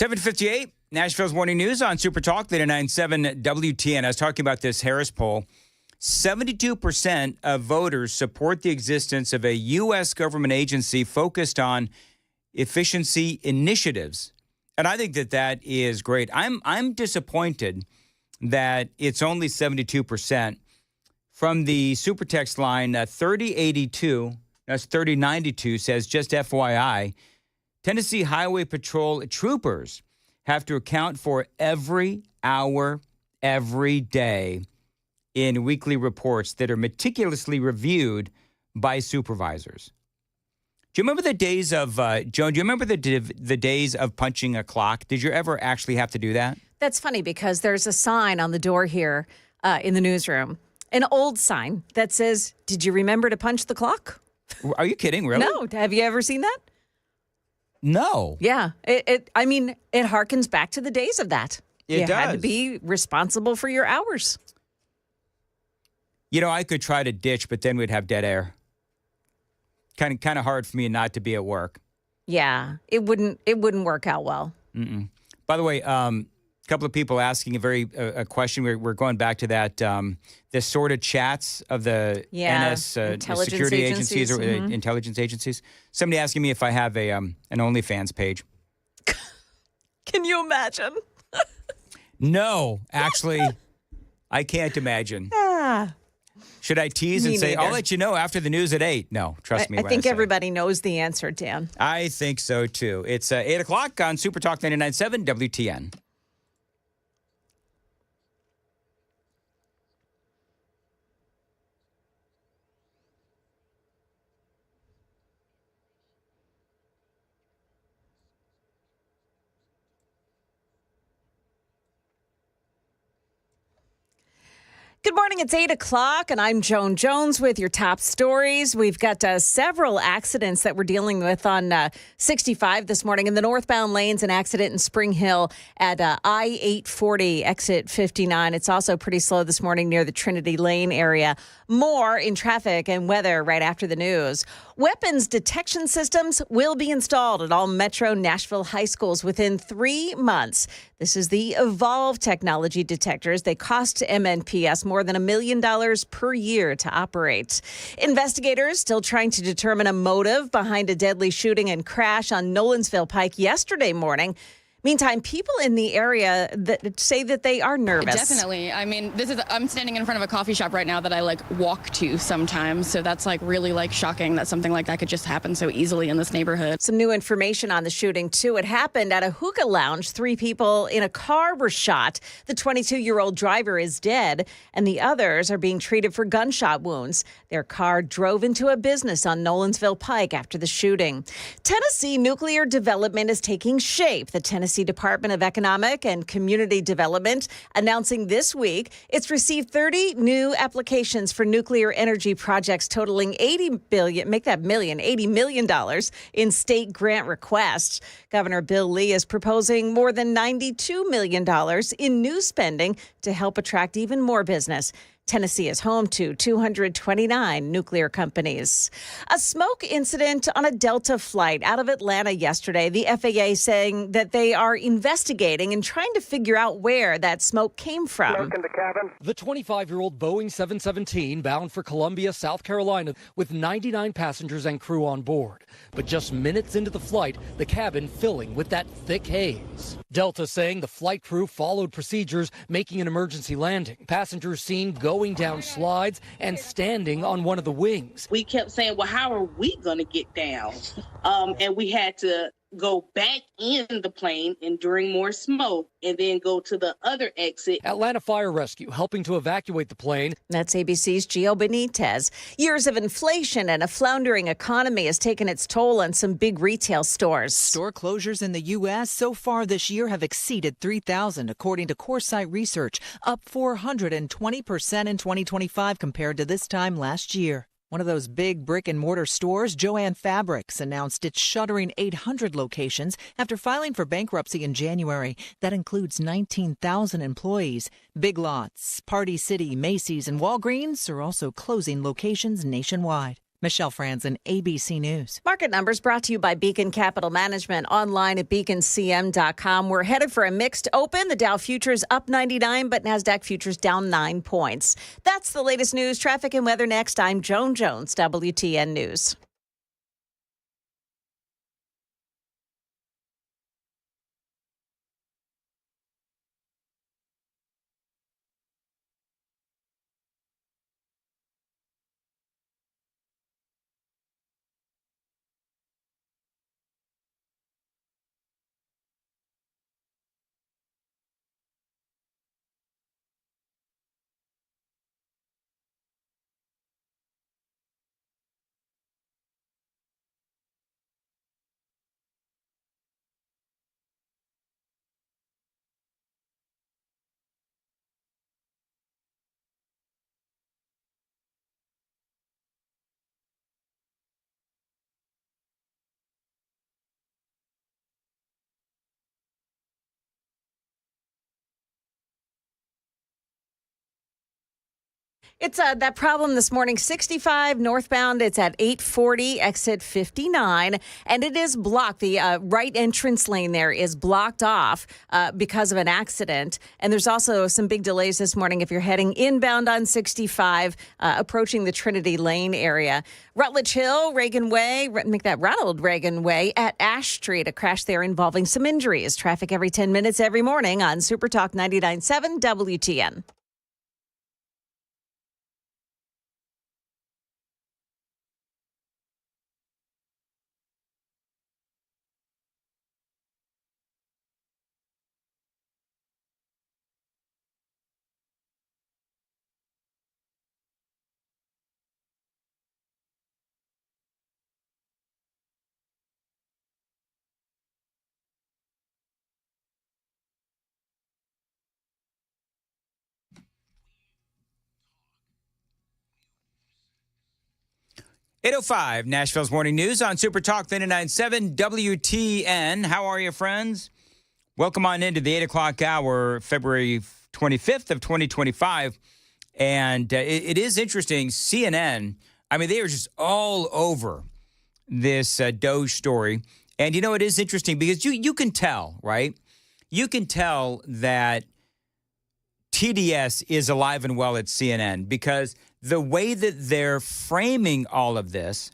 7:58, Nashville's Morning News on Super Talk 99.7 WTN. I was talking about this Harris poll. 72% of voters support the existence of a U.S. government agency focused on efficiency initiatives. And I think that is great. I'm disappointed that it's only 72%. From the super text line, 3082, that's 3092, says, just FYI, Tennessee Highway Patrol troopers have to account for every hour, every day in weekly reports that are meticulously reviewed by supervisors. Do you remember the days of, Joan, do you remember the days of punching a clock? Did you ever actually have to do that? That's funny because there's a sign on the door here in the newsroom, an old sign that says, did you remember to punch the clock? Are you kidding, really? No. Have you ever seen that? No. Yeah. It harkens back to the days of that. It you does. had to be responsible for your hours. You know, I could try to ditch, but then we'd have dead air. Kind of hard for me not to be at work. Yeah, it wouldn't work out well. Mm-mm. By the way, a couple of people asking a question. We're going back to that the sort of chats of the NS security agencies or intelligence agencies. Somebody asking me if I have an OnlyFans page. Can you imagine? No, actually, I can't imagine. Should I tease and say, I'll let you know after the news at 8? No, trust me. I think everybody knows the answer, Dan. I think so, too. It's 8 o'clock on Super Talk 99.7 WTN. Good morning. It's 8 o'clock, and I'm Joan Jones with your top stories. We've got several accidents that we're dealing with on 65 this morning. In the northbound lanes, an accident in Spring Hill at I-840, exit 59. It's also pretty slow this morning near the Trinity Lane area. More in traffic and weather right after the news. Weapons detection systems will be installed at all Metro Nashville high schools within 3 months. This is the Evolve technology detectors. They cost MNPS more than $1 million per year to operate. Investigators still trying to determine a motive behind a deadly shooting and crash on Nolensville Pike yesterday morning. Meantime, people in the area that say that they are nervous. Definitely. I mean, I'm standing in front of a coffee shop right now that I walk to sometimes. So that's really shocking that something like that could just happen so easily in this neighborhood. Some new information on the shooting, too. It happened at a hookah lounge. 3 people in a car were shot. The 22-year-old driver is dead, and the others are being treated for gunshot wounds. Their car drove into a business on Nolensville Pike after the shooting. Tennessee nuclear development is taking shape. The Tennessee Department of Economic and Community Development announcing this week it's received 30 new applications for nuclear energy projects totaling $80 million in state grant requests. Governor Bill Lee is proposing more than $92 million in new spending to help attract even more business. Tennessee is home to 229 nuclear companies. A smoke incident on a Delta flight out of Atlanta yesterday. The FAA saying that they are investigating and trying to figure out where that smoke came from. Smoke in the cabin. The 25-year-old Boeing 717 bound for Columbia, South Carolina, with 99 passengers and crew on board. But just minutes into the flight, the cabin filling with that thick haze. Delta saying the flight crew followed procedures, making an emergency landing. Passengers seen going down slides and standing on one of the wings. We kept saying, well, how are we going to get down? And we had to go back in the plane enduring more smoke and then go to the other exit. Atlanta Fire Rescue helping to evacuate the plane. That's ABC's Gio Benitez. Years of inflation and a floundering economy has taken its toll on some big retail stores. Store closures in the U.S. so far this year have exceeded 3,000, according to Coresight Research, up 420% in 2025 compared to this time last year. One of those big brick-and-mortar stores, Joann Fabrics, announced it's shuttering 800 locations after filing for bankruptcy in January. That includes 19,000 employees. Big Lots, Party City, Macy's, and Walgreens are also closing locations nationwide. Michelle Franzen, ABC News. Market numbers brought to you by Beacon Capital Management, online at beaconcm.com. We're headed for a mixed open. The Dow futures up 99, but NASDAQ futures down 9 points. That's the latest news, traffic, and weather next. I'm Joan Jones, WTN News. It's that problem this morning, 65 northbound. It's at 840, exit 59, and it is blocked. The right entrance lane there is blocked off because of an accident. And there's also some big delays this morning if you're heading inbound on 65, approaching the Trinity Lane area. Rutledge Hill, Reagan Way, make that Ronald Reagan Way at Ash Street. A crash there involving some injuries. Traffic every 10 minutes every morning on Super Talk 99.7 WTN. .805 Nashville's Morning News on Super Talk 99.7 WTN. How are you, friends? Welcome on into the 8 o'clock hour, February 25th of 2025. And it is interesting. CNN, I mean, they are just all over this Doge story. And, you know, it is interesting because you can tell, right? You can tell that TDS is alive and well at CNN because the way that they're framing all of this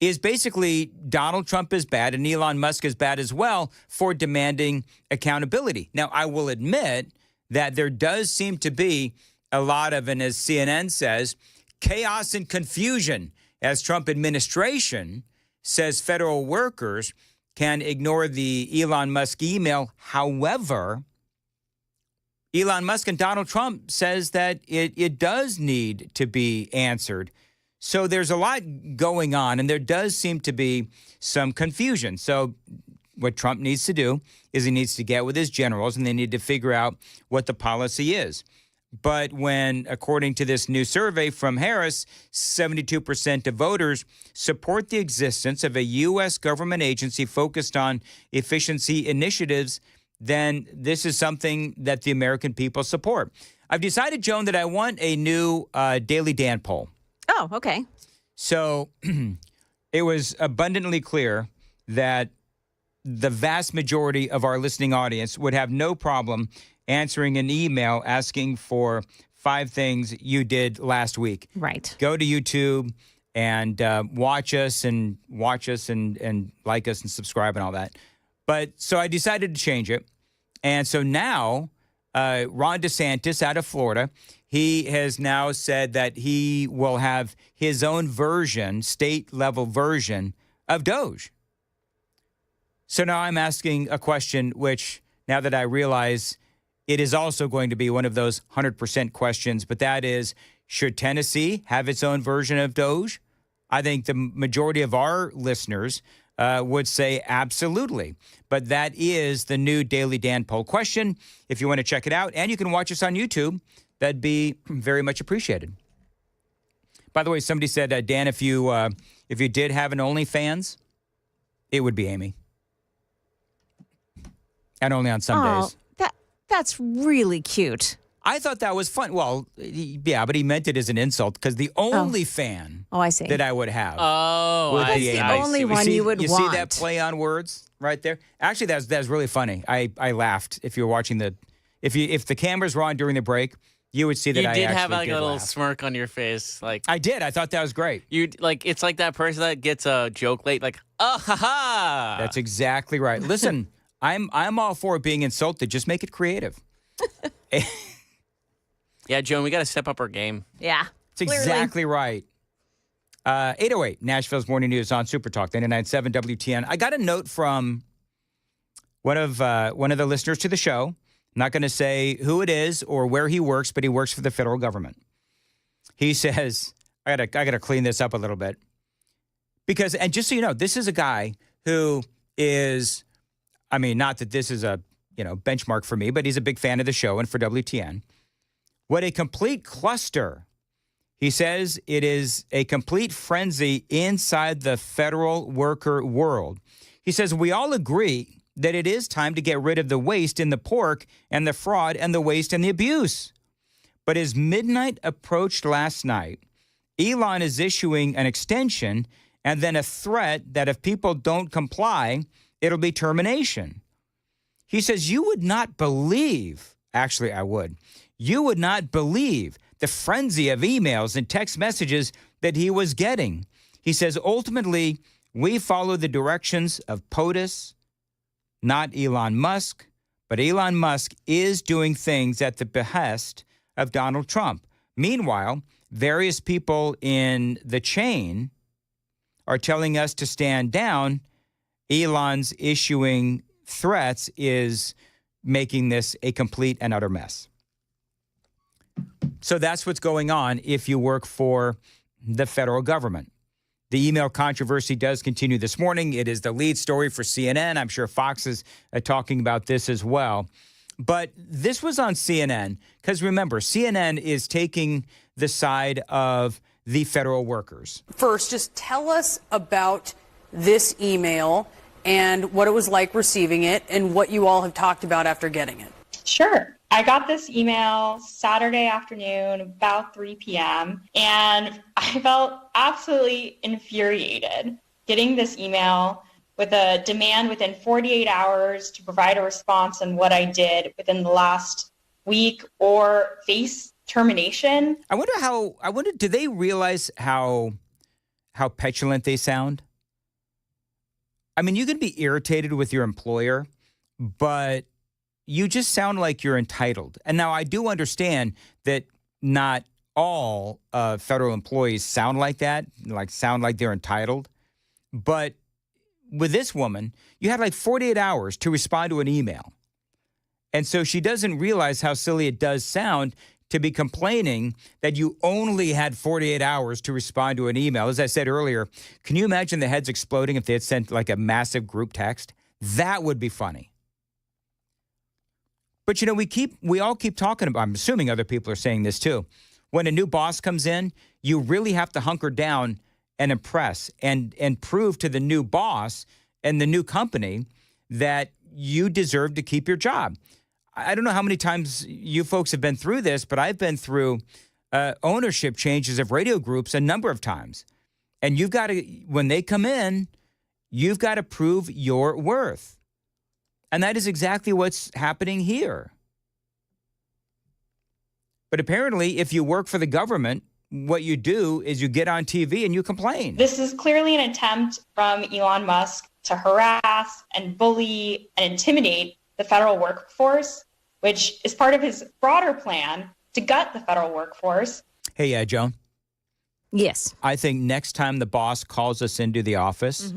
is basically Donald Trump is bad and Elon Musk is bad as well for demanding accountability. Now, I will admit that there does seem to be a lot of, and as CNN says, chaos and confusion as Trump administration says federal workers can ignore the Elon Musk email. However, Elon Musk and Donald Trump says that it does need to be answered. So there's a lot going on, and there does seem to be some confusion. So what Trump needs to do is he needs to get with his generals, and they need to figure out what the policy is. But when, according to this new survey from Harris, 72% of voters support the existence of a U.S. government agency focused on efficiency initiatives, then this is something that the American people support. I've decided, Joan, that I want a new Daily Dan poll. Oh, okay. So it was abundantly clear that the vast majority of our listening audience would have no problem answering an email asking for 5 things you did last week. Right. Go to YouTube and watch us and like us and subscribe and all that. But so I decided to change it. And so now Ron DeSantis out of Florida, he has now said that he will have his own version, state-level version of Doge. So now I'm asking a question which, now that I realize it is also going to be one of those 100% questions, but that is, should Tennessee have its own version of Doge? I think the majority of our listeners would say absolutely. But that is the new Daily Dan poll question. If you want to check it out, and you can watch us on YouTube, that'd be very much appreciated. By the way, somebody said, Dan, if you did have an OnlyFans, it would be Amy. And only on some days. That's really cute. I thought that was fun. Well, yeah, but he meant it as an insult because the only fan I see. that I would have Oh, would be the Amos. only one you would You want. see that play on words right there? Actually, that's really funny. I laughed. If you were watching if the cameras were on during the break, you would see that You I did actually have like a little laugh. smirk on your face, like I did. I thought that was great. you like. It's like that person that gets a joke late, like oh ha ha. That's exactly right. Listen, I'm all for being insulted. Just make it creative. Yeah, Joan, we got to step up our game. Yeah. That's exactly right. 808, Nashville's Morning News on Super Talk, 99.7 WTN. I got a note from one of the listeners to the show. I'm not going to say who it is or where he works, but he works for the federal government. He says, I gotta clean this up a little bit. Because, and just so you know, this is a guy who is, I mean, not that this is a, benchmark for me, but he's a big fan of the show and for WTN. What a complete cluster. He says it is a complete frenzy inside the federal worker world. He says, we all agree that it is time to get rid of the waste in the pork and the fraud and the waste and the abuse. But as midnight approached last night, Elon is issuing an extension and then a threat that if people don't comply, it'll be termination. He says, you would not believe, actually I would, you would not believe the frenzy of emails and text messages that he was getting. He says, ultimately, we follow the directions of POTUS, not Elon Musk, but Elon Musk is doing things at the behest of Donald Trump. Meanwhile, various people in the chain are telling us to stand down. Elon's issuing threats is making this a complete and utter mess. So that's what's going on if you work for the federal government. The email controversy does continue this morning. It is the lead story for CNN. I'm sure Fox is talking about this as well. But this was on CNN because, remember, CNN is taking the side of the federal workers. First, just tell us about this email and what it was like receiving it and what you all have talked about after getting it. Sure. I got this email Saturday afternoon, about 3 p.m., and I felt absolutely infuriated getting this email with a demand within 48 hours to provide a response on what I did within the last week or face termination. I wonder, do they realize how petulant they sound? I mean, you can be irritated with your employer, but you just sound like you're entitled. And now I do understand that not all federal employees sound like that, sound like they're entitled. But with this woman, you had like 48 hours to respond to an email. And so she doesn't realize how silly it does sound to be complaining that you only had 48 hours to respond to an email. As I said earlier, can you imagine the heads exploding if they had sent like a massive group text? That would be funny. But, we all keep talking about, I'm assuming other people are saying this too. When a new boss comes in, you really have to hunker down and impress and prove to the new boss and the new company that you deserve to keep your job. I don't know how many times you folks have been through this, but I've been through ownership changes of radio groups a number of times. And you've got to, when they come in, you've got to prove your worth. And that is exactly what's happening here. But apparently, if you work for the government, what you do is you get on TV and you complain. This is clearly an attempt from Elon Musk to harass and bully and intimidate the federal workforce, which is part of his broader plan to gut the federal workforce. Hey, Joan. Yes. I think next time the boss calls us into the office,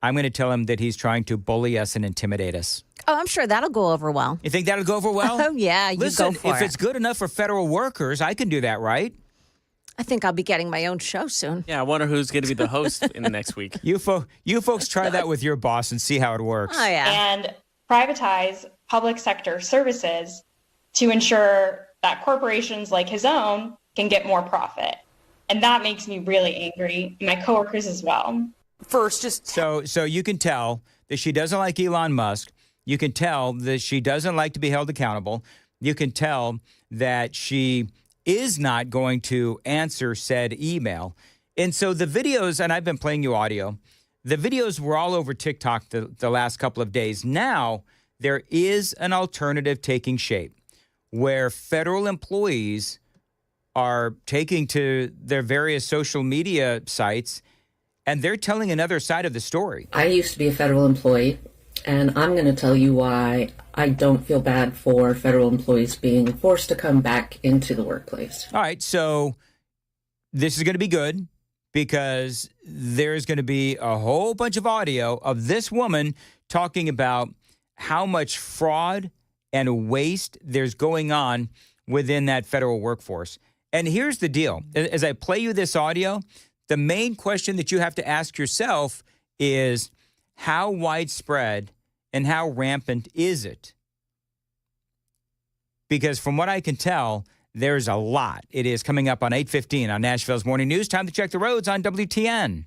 I'm going to tell him that he's trying to bully us and intimidate us. Oh, I'm sure that'll go over well. You think that'll go over well? Oh, yeah, Listen, go for if it's good enough for federal workers, I can do that, right? I think I'll be getting my own show soon. Yeah, I wonder who's going to be the host in the next week. You folks try that with your boss and see how it works. Oh, yeah. And privatize public sector services to ensure that corporations like his own can get more profit. And that makes me really angry, and my coworkers as well. First, just so you can tell that she doesn't like Elon Musk. You can tell that she doesn't like to be held accountable. you can tell that she is not going to answer said email. And so the videos, and I've been playing you audio, the videos were all over TikTok the last couple of days. Now, there is an alternative taking shape where federal employees are taking to their various social media sites, and they're telling another side of the story. I used to be a federal employee, and I'm going to tell you why I don't feel bad for federal employees being forced to come back into the workplace. All right, so this is going to be good because there's going to be a whole bunch of audio of this woman talking about how much fraud and waste there's going on within that federal workforce. And here's the deal. As I play you this audio, the main question that you have to ask yourself is how widespread and how rampant is it? Because from what I can tell, there's a lot. It is coming up on 8:15 on Nashville's Morning News. Time to check the roads on WTN.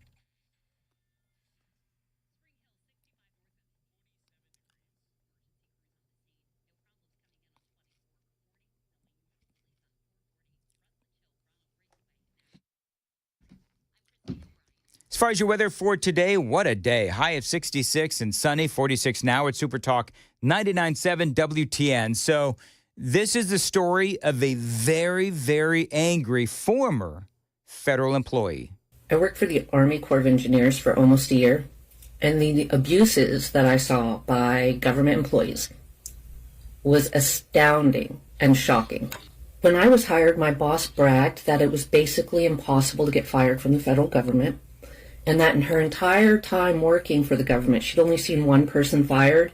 As far as your weather for today, what a day. High of 66 and sunny, 46 now at Super Talk 99.7 WTN. So this is the story of a very, very angry former federal employee. I worked for the Army Corps of Engineers for almost a year, and the abuses that I saw by government employees was astounding and shocking. When I was hired, my boss bragged that it was basically impossible to get fired from the federal government, and that in her entire time working for the government, she'd only seen one person fired,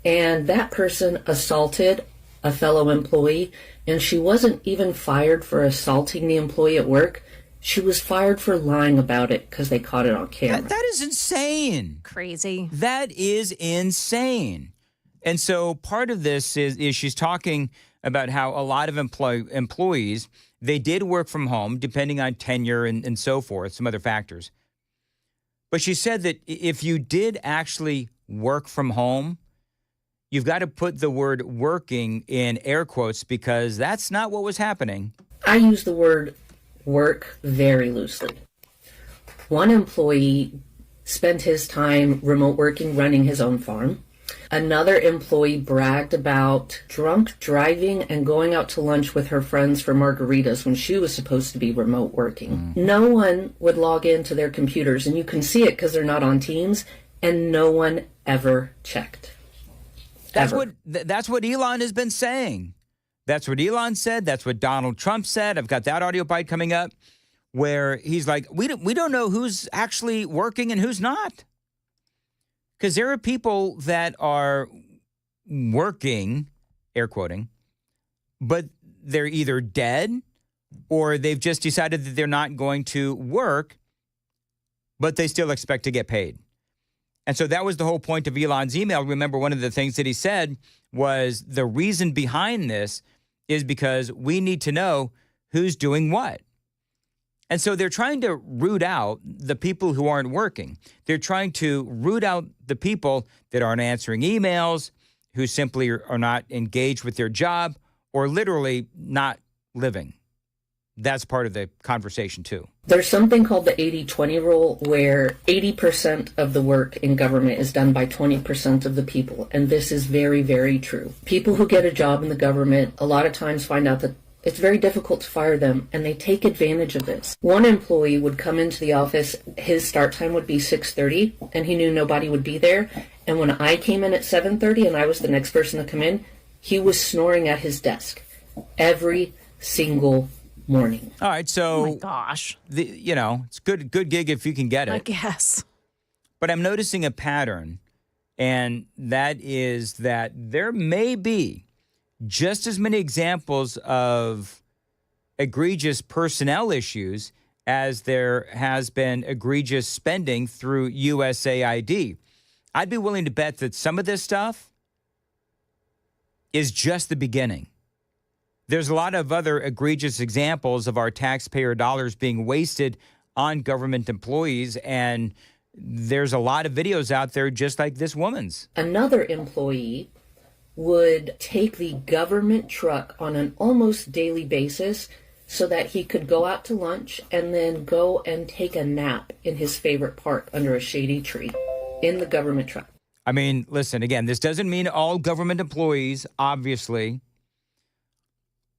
and that person assaulted a fellow employee, and she wasn't even fired for assaulting the employee at work. She was fired for lying about it because they caught it on camera. That is insane. Crazy. That is insane. And so part of this is she's talking about how a lot of employees, they did work from home, depending on tenure and so forth, some other factors. But she said that if you did actually work from home, you've got to put the word working in air quotes because that's not what was happening. I use the word work very loosely. One employee spent his time remote working, running his own farm. Another employee bragged about drunk driving and going out to lunch with her friends for margaritas when she was supposed to be remote working. No one would log into their computers, and you can see it because they're not on Teams, and no one ever checked. That's what Elon has been saying. That's what Elon said. That's what Donald Trump said. I've got that audio bite coming up where he's like, we don't know who's actually working and who's not. Because there are people that are working, air quoting, but they're either dead or they've just decided that they're not going to work, but they still expect to get paid. And so that was the whole point of Elon's email. Remember, one of the things that he said was the reason behind this is because we need to know who's doing what. And so they're trying to root out the people who aren't working. They're trying to root out the people that aren't answering emails, who simply are not engaged with their job, or literally not living. That's part of the conversation, too. There's something called the 80-20 rule where 80% of the work in government is done by 20% of the people. And this is very, very true. People who get a job in the government a lot of times find out that it's very difficult to fire them, and they take advantage of this. One employee would come into the office, his start time would be 6:30, and he knew nobody would be there. And when I came in at 7:30 and I was the next person to come in, he was snoring at his desk every single morning. All right, so Oh my gosh. It's good gig if you can get it. I guess. But I'm noticing a pattern, and that is that there may be just as many examples of egregious personnel issues as there has been egregious spending through USAID. I'd be willing to bet that some of this stuff is just the beginning. There's a lot of other egregious examples of our taxpayer dollars being wasted on government employees, and there's a lot of videos out there just like this woman's. Another employee would take the government truck on an almost daily basis so that he could go out to lunch and then go and take a nap in his favorite park under a shady tree in the government truck. I mean, listen, again, this doesn't mean all government employees, obviously.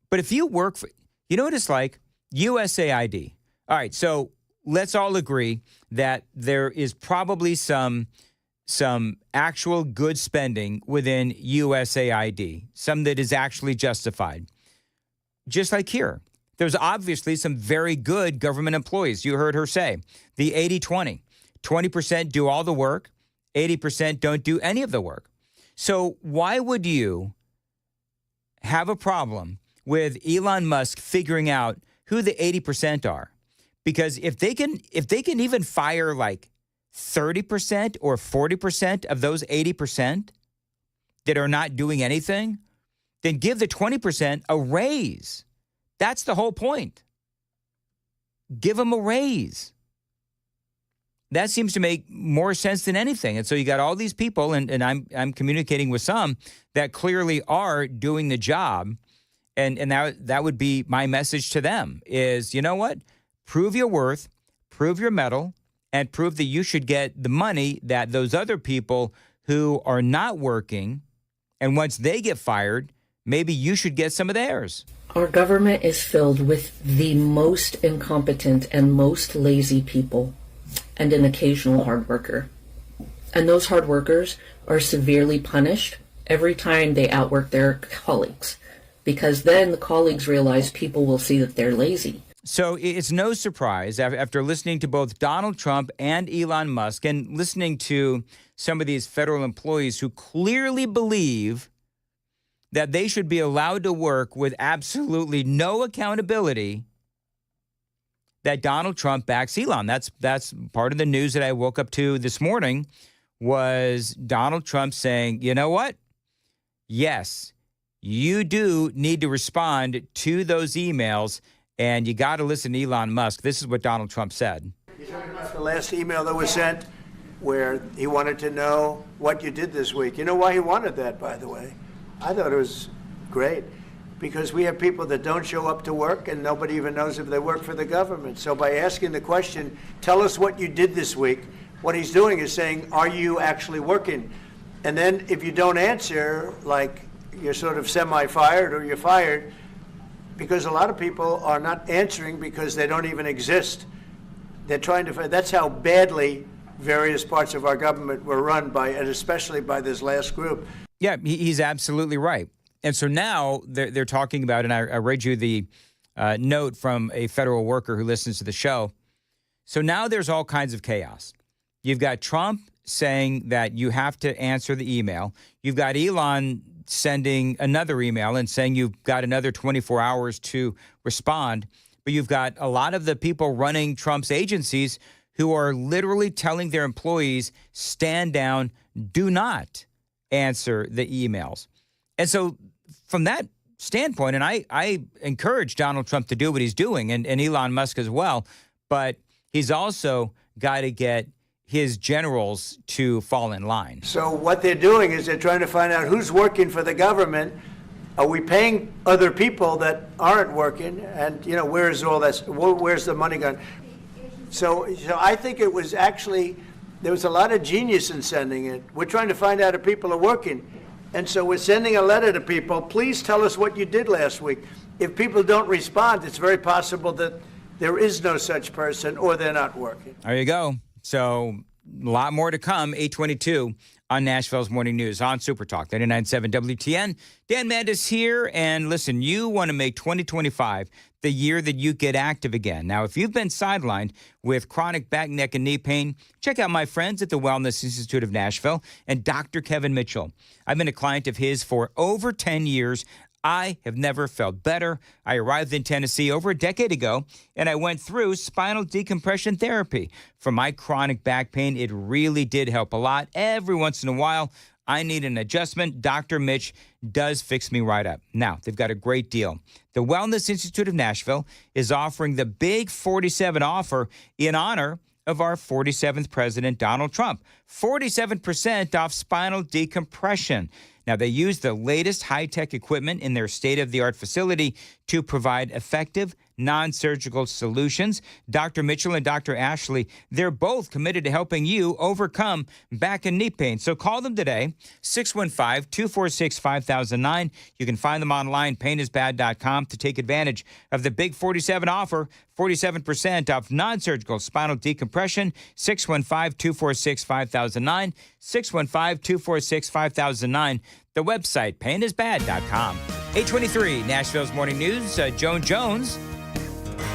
But if you work for, you know what it's like? USAID. All right, so let's all agree that there is probably some actual good spending within USAID, some that is actually justified. Just like here, there's obviously some very good government employees. You heard her say the 80-20. 20% do all the work, 80% don't do any of the work. So why would you have a problem with Elon Musk figuring out who the 80% are? Because if they can even fire like 30% or 40% of those 80% that are not doing anything, then give the 20% a raise. That's the whole point. Give them a raise. That seems to make more sense than anything. And so you got all these people, and I'm communicating with some that clearly are doing the job. And that would be my message to them is, you know what? Prove your worth, prove your mettle, and prove that you should get the money that those other people who are not working, and once they get fired, maybe you should get some of theirs. Our government is filled with the most incompetent and most lazy people and an occasional hard worker. And those hard workers are severely punished every time they outwork their colleagues, because then the colleagues realize people will see that they're lazy. So it's no surprise after listening to both Donald Trump and Elon Musk and listening to some of these federal employees who clearly believe that they should be allowed to work with absolutely no accountability, that Donald Trump backs Elon. That's part of the news that I woke up to this morning was Donald Trump saying, you know what? Yes, you do need to respond to those emails, and you got to listen to Elon Musk. This is what Donald Trump said. The last email that was sent where he wanted to know what you did this week. You know why he wanted that, by the way? I thought it was great. Because we have people that don't show up to work and nobody even knows if they work for the government. So by asking the question, tell us what you did this week, what he's doing is saying, are you actually working? And then if you don't answer, like you're sort of semi-fired or you're fired, because a lot of people are not answering because they don't even exist. They're trying to find, that's how badly various parts of our government were run by, and especially by this last group. Yeah, he's absolutely right. And so now they're talking about, and I read you the note from a federal worker who listens to the show. So now there's all kinds of chaos. You've got Trump saying that you have to answer the email. You've got Elon sending another email and saying you've got another 24 hours to respond. But you've got a lot of the people running Trump's agencies who are literally telling their employees, stand down, do not answer the emails. And so from that standpoint, and I encourage Donald Trump to do what he's doing, and Elon Musk as well, but he's also got to get his generals to fall in line. So what they're doing is they're trying to find out who's working for the government. Are we paying other people that aren't working? And, you know, where's all that? Where's the money gone? So I think it was actually, there was a lot of genius in sending it. We're trying to find out if people are working. And so we're sending a letter to people, please tell us what you did last week. If people don't respond, it's very possible that there is no such person or they're not working. There you go. So a lot more to come, 8:22 on Nashville's Morning News on Super Talk 99.7 WTN. Dan Mandis here. And listen, you want to make 2025 the year that you get active again. Now, if you've been sidelined with chronic back, neck, and knee pain, check out my friends at the Wellness Institute of Nashville and Dr. Kevin Mitchell. I've been a client of his for over 10 years. I have never felt better. I arrived in Tennessee over a decade ago, and I went through spinal decompression therapy. For my chronic back pain, it really did help a lot. Every once in a while, I need an adjustment. Dr. Mitch does fix me right up. Now, they've got a great deal. The Wellness Institute of Nashville is offering the Big 47 offer in honor of our 47th president, Donald Trump. 47% off spinal decompression. Now, they use the latest high-tech equipment in their state-of-the-art facility to provide effective, non-surgical solutions. Dr. Mitchell and Dr. Ashley, they're both committed to helping you overcome back and knee pain. So call them today, 615-246-5009. You can find them online, painisbad.com, to take advantage of the Big 47 offer, 47% off non-surgical spinal decompression, 615-246-5009, 615-246-5009. The website, painisbad.com. 823, Nashville's Morning News. Joan Jones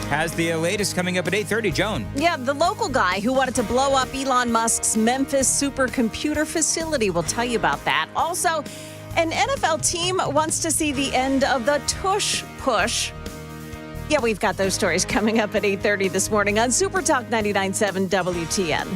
has the latest coming up at 8:30. Joan. Yeah, the local guy who wanted to blow up Elon Musk's Memphis supercomputer facility. We'll tell you about that. Also, an NFL team wants to see the end of the tush push. Yeah, we've got those stories coming up at 8:30 this morning on Super Talk 99.7 WTN.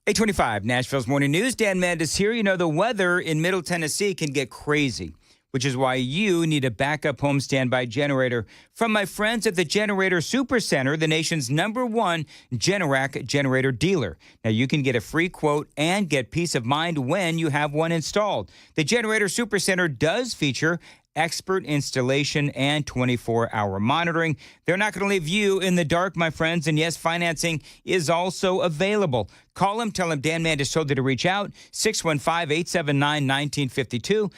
Eight 825, Nashville's Morning News. Dan Mandis here. You know, the weather in Middle Tennessee can get crazy, which is why you need a backup home standby generator from my friends at the Generator Super Center, the nation's #1 Generac generator dealer. Now, you can get a free quote and get peace of mind when you have one installed. The Generator Super Center does feature expert installation and 24-hour monitoring. They're not going to leave you in the dark, my friends. And yes, financing is also available. Call them, tell them Dan Mandis told you to reach out, 615-879-1952,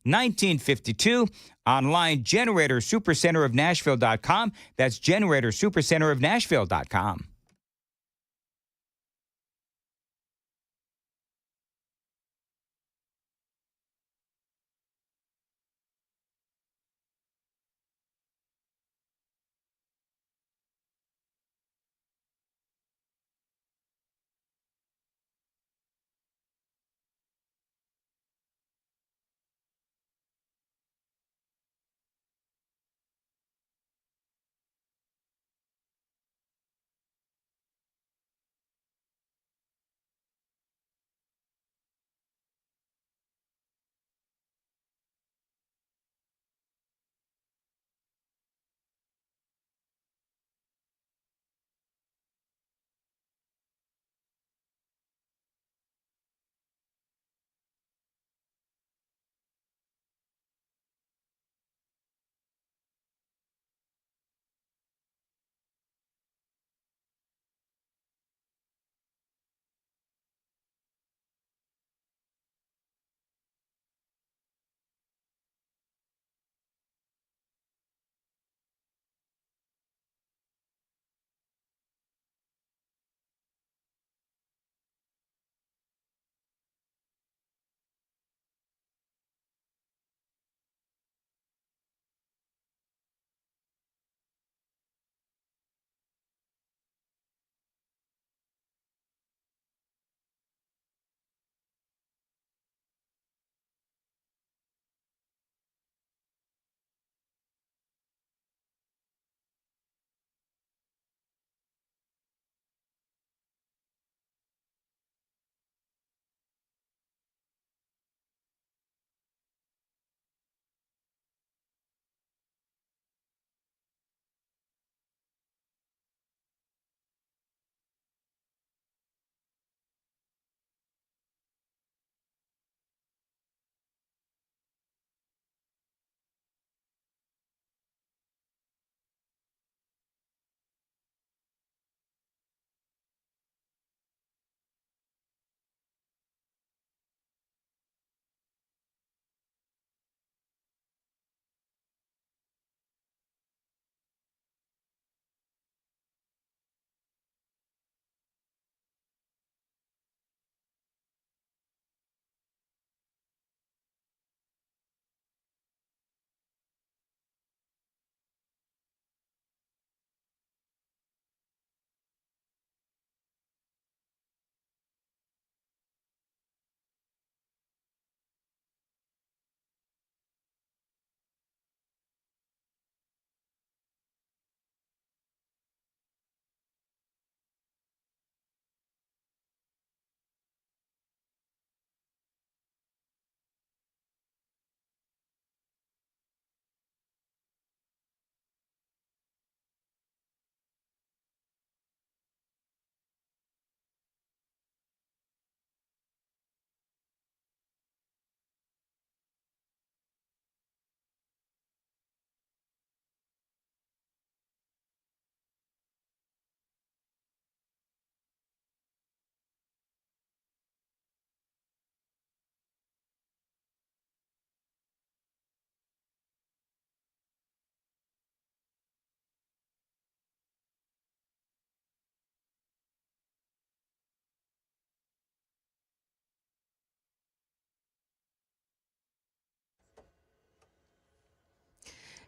615-879-1952. Online, GeneratorSuperCenterofNashville.com. That's GeneratorSuperCenterofNashville.com.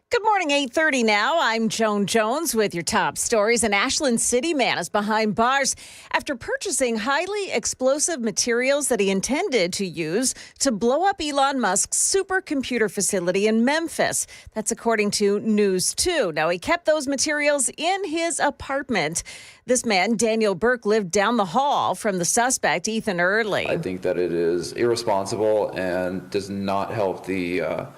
Good morning, 8:30 now. I'm Joan Jones with your top stories. An Ashland City man is behind bars after purchasing highly explosive materials that he intended to use to blow up Elon Musk's supercomputer facility in Memphis. That's according to News 2. Now, he kept those materials in his apartment. This man, Daniel Burke, lived down the hall from the suspect, Ethan Early. I think that it is irresponsible and does not help the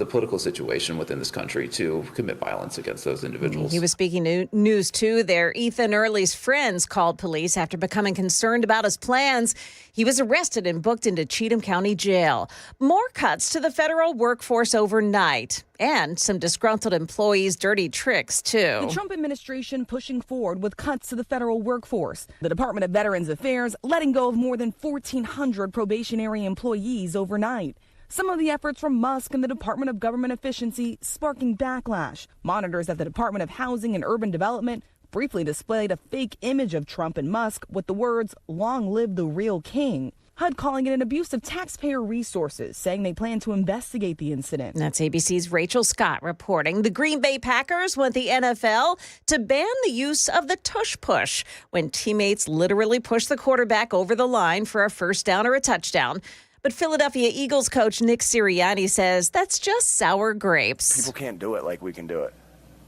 political situation within this country to commit violence against those individuals. He was speaking to News 2 there. Ethan Early's friends called police after becoming concerned about his plans. He was arrested and booked into Cheatham County Jail. More cuts to the federal workforce overnight. And some disgruntled employees' dirty tricks, too. The Trump administration pushing forward with cuts to the federal workforce. The Department of Veterans Affairs letting go of more than 1,400 probationary employees overnight. Some of the efforts from Musk and the Department of Government Efficiency sparking backlash. Monitors at the Department of Housing and Urban Development briefly displayed a fake image of Trump and Musk with the words, "Long live the real king." HUD calling it an abuse of taxpayer resources, saying they plan to investigate the incident. That's ABC's Rachel Scott reporting. The Green Bay Packers want the NFL to ban the use of the tush push when teammates literally push the quarterback over the line for a first down or a touchdown. But Philadelphia Eagles coach Nick Sirianni says that's just sour grapes. People can't do it like we can do it.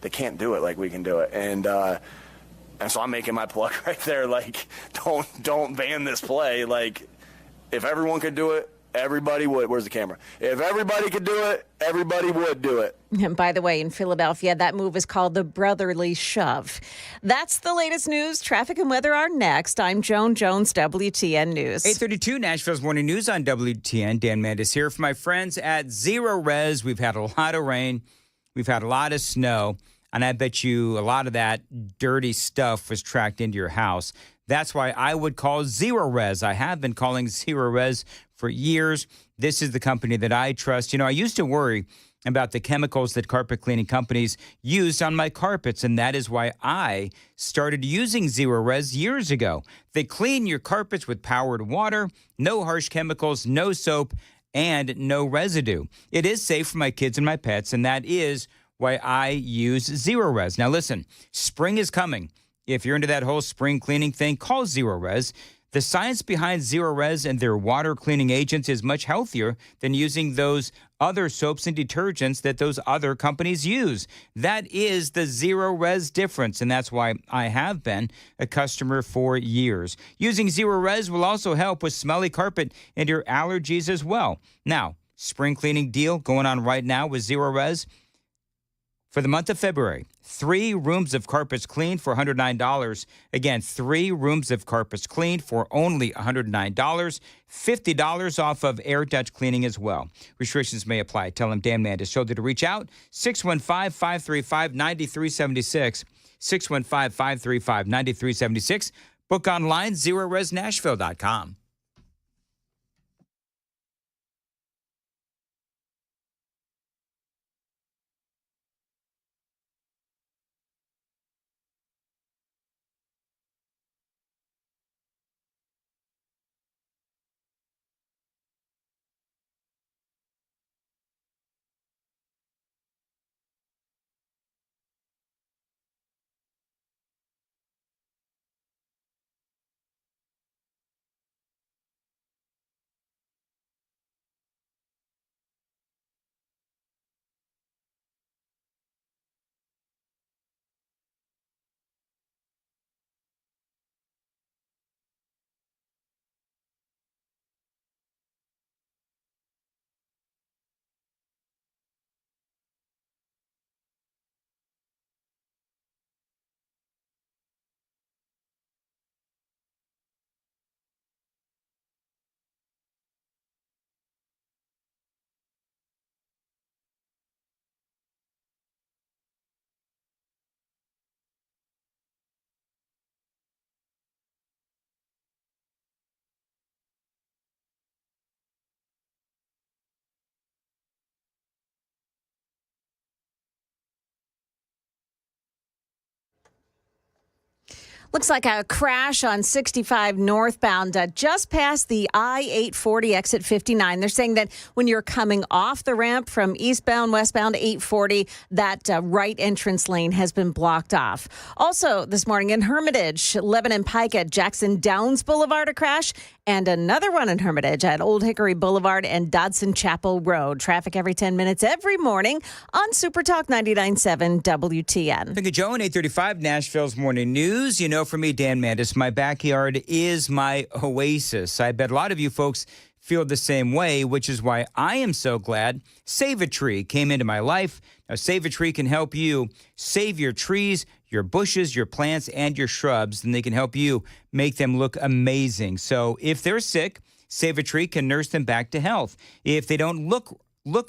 They can't do it like we can do it. And so I'm making my plug right there. Like, don't ban this play. Like, if everyone could do it, everybody would. Where's the camera? If everybody could do it, everybody would do it. And by the way, in Philadelphia, that move is called the brotherly shove. That's the latest news. Traffic and weather are next. I'm Joan Jones, WTN News. 8:32 Nashville's Morning News on WTN. Dan Mandis here for my friends at Zero Res. We've had a lot of rain. We've had a lot of snow. And I bet you a lot of that dirty stuff was tracked into your house. That's why I would call Zero Res. I have been calling Zero Res for years. This is the company that I trust. You know, I used to worry about the chemicals that carpet cleaning companies used on my carpets, and that is why I started using Zero Res years ago. They clean your carpets with powered water, no harsh chemicals, no soap, and no residue. It is safe for my kids and my pets, and that is why I use Zero Res. Now listen, spring is coming. If you're into that whole spring cleaning thing, call Zero Res. The science behind Zero Res and their water cleaning agents is much healthier than using those other soaps and detergents that those other companies use. That is the Zero Res difference, and that's why I have been a customer for years. Using Zero Res will also help with smelly carpet and your allergies as well. Now, spring cleaning deal going on right now with Zero Res. For the month of February, 3 rooms of carpets cleaned for $109. Again, 3 rooms of carpets cleaned for only $109. $50 off of air Dutch cleaning as well. Restrictions may apply. Tell them Dan Mandis told you to reach out. 615-535-9376. 615-535-9376. Book online, ZeroResNashville.com. Looks like a crash on 65 northbound just past the I-840 exit 59. They're saying that when you're coming off the ramp from eastbound, westbound 840, that right entrance lane has been blocked off. Also this morning in Hermitage, Lebanon Pike at Jackson Downs Boulevard, a crash, and another one in Hermitage at Old Hickory Boulevard and Dodson Chapel Road. Traffic every 10 minutes every morning on Super Talk 99.7 WTN. Thank you, Joe. And 8:35 Nashville's Morning News. You know, for me, Dan Mandis, my backyard is my oasis. I bet a lot of you folks feel the same way, which is why I am so glad Save a Tree came into my life. Now, Save a Tree can help you save your trees, your bushes, your plants, and your shrubs, and they can help you make them look amazing. So if they're sick, Save a Tree can nurse them back to health. If they don't look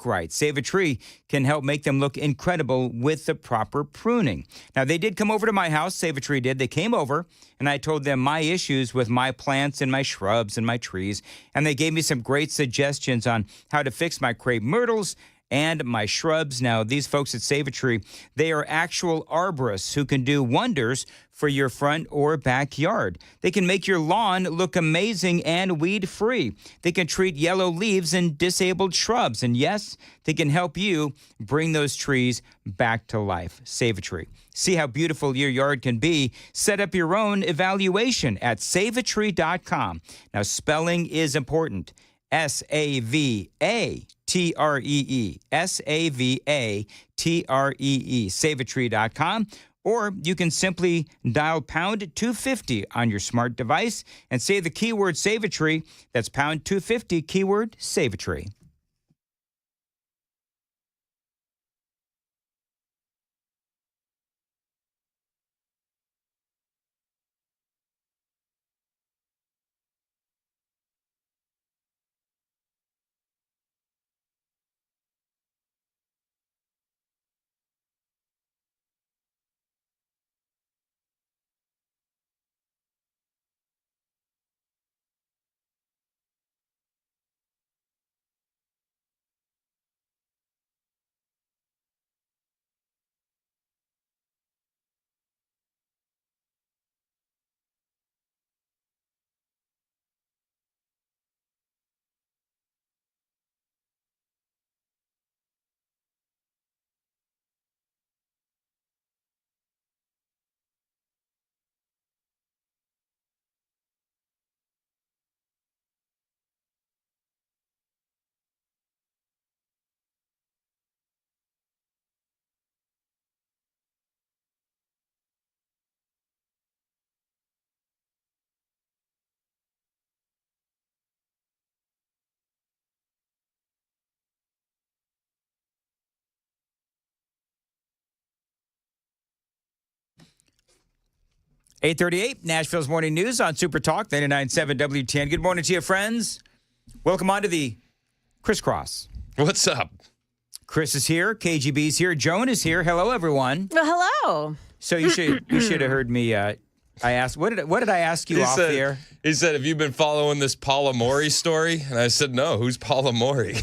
right, Save a Tree can help make them look incredible with the proper pruning. Now, they did come over to my house, Save a Tree did. They came over, and I told them my issues with my plants and my shrubs and my trees, and they gave me some great suggestions on how to fix my crepe myrtles and my shrubs. Now, these folks at Save a Tree, they are actual arborists who can do wonders for your front or backyard. They can make your lawn look amazing and weed-free. They can treat yellow leaves and disabled shrubs. And yes, they can help you bring those trees back to life. Save a Tree. See how beautiful your yard can be. Set up your own evaluation at saveatree.com. Now, spelling is important. SAVATREE. SAVATREE. Saveatree.com. Or you can simply dial pound 250 on your smart device and say the keyword Save a Tree. That's pound 250, keyword Save a Tree. $8:38, Nashville's Morning News on Super Talk 99.7 WTN. Good morning to you, friends. Welcome on to the Crisscross. What's up? Chris is here. KGB's here. Joan is here. Hello, everyone. Well, hello. So you should have heard me. I asked, what did I ask you off the air? He said, have you been following this Paula Maury story? And I said, no. Who's Paula Maury?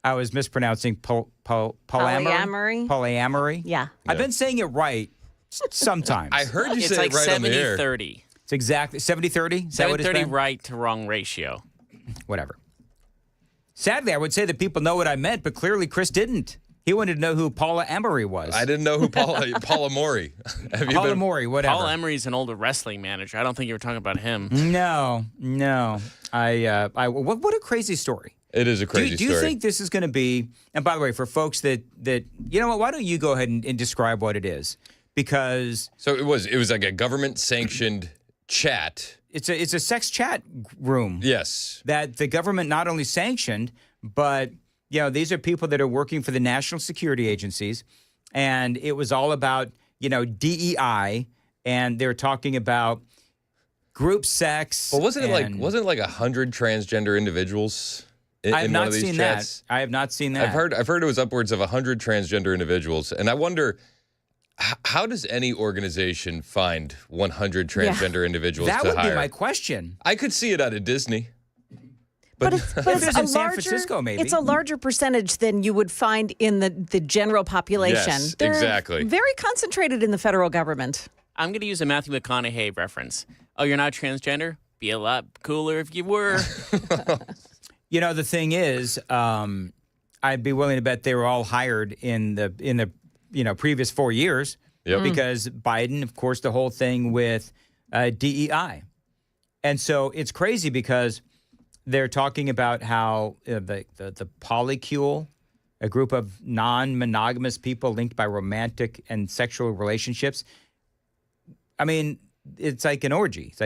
I was mispronouncing polyamory. Polyamory. Yeah. I've been saying it right sometimes. I heard you It's say like it right on the air. 70-30. It's exactly 70-30. Is that what it's 70-30 been? right to wrong ratio. Whatever. Sadly, I would say that people know what I meant, but clearly Chris didn't. He wanted to know who Paula Emery was. I didn't know who Paula Maury. Paula Maury, whatever. Paul Emery's an older wrestling manager. I don't think you were talking about him. No. What a crazy story. It is a crazy story. Do you think this is going to be? And by the way, for folks that you know what, why don't you go ahead and describe what it is? Because it was like a government sanctioned chat. It's a sex chat room. Yes. That the government not only sanctioned, but these are people that are working for the national security agencies, and it was all about DEI, and they're talking about group sex. Well, wasn't it like 100 transgender individuals? I have in not one of these seen chats? that. I have not seen that. I've heard it was upwards of 100 transgender individuals, and I wonder, how does any organization find 100 transgender individuals to hire? That would be my question. I could see it out of Disney. But it's in San Francisco, maybe. It's a larger percentage than you would find in the general population. Yes, They're exactly. very concentrated in the federal government. I'm going to use a Matthew McConaughey reference. Oh, you're not transgender? Be a lot cooler if you were. You know, the thing is, I'd be willing to bet they were all hired in the previous 4 years. Yep. Because Biden, of course, the whole thing with DEI. And so it's crazy because they're talking about how the polycule, a group of non-monogamous people linked by romantic and sexual relationships. I mean, it's like an orgy. It's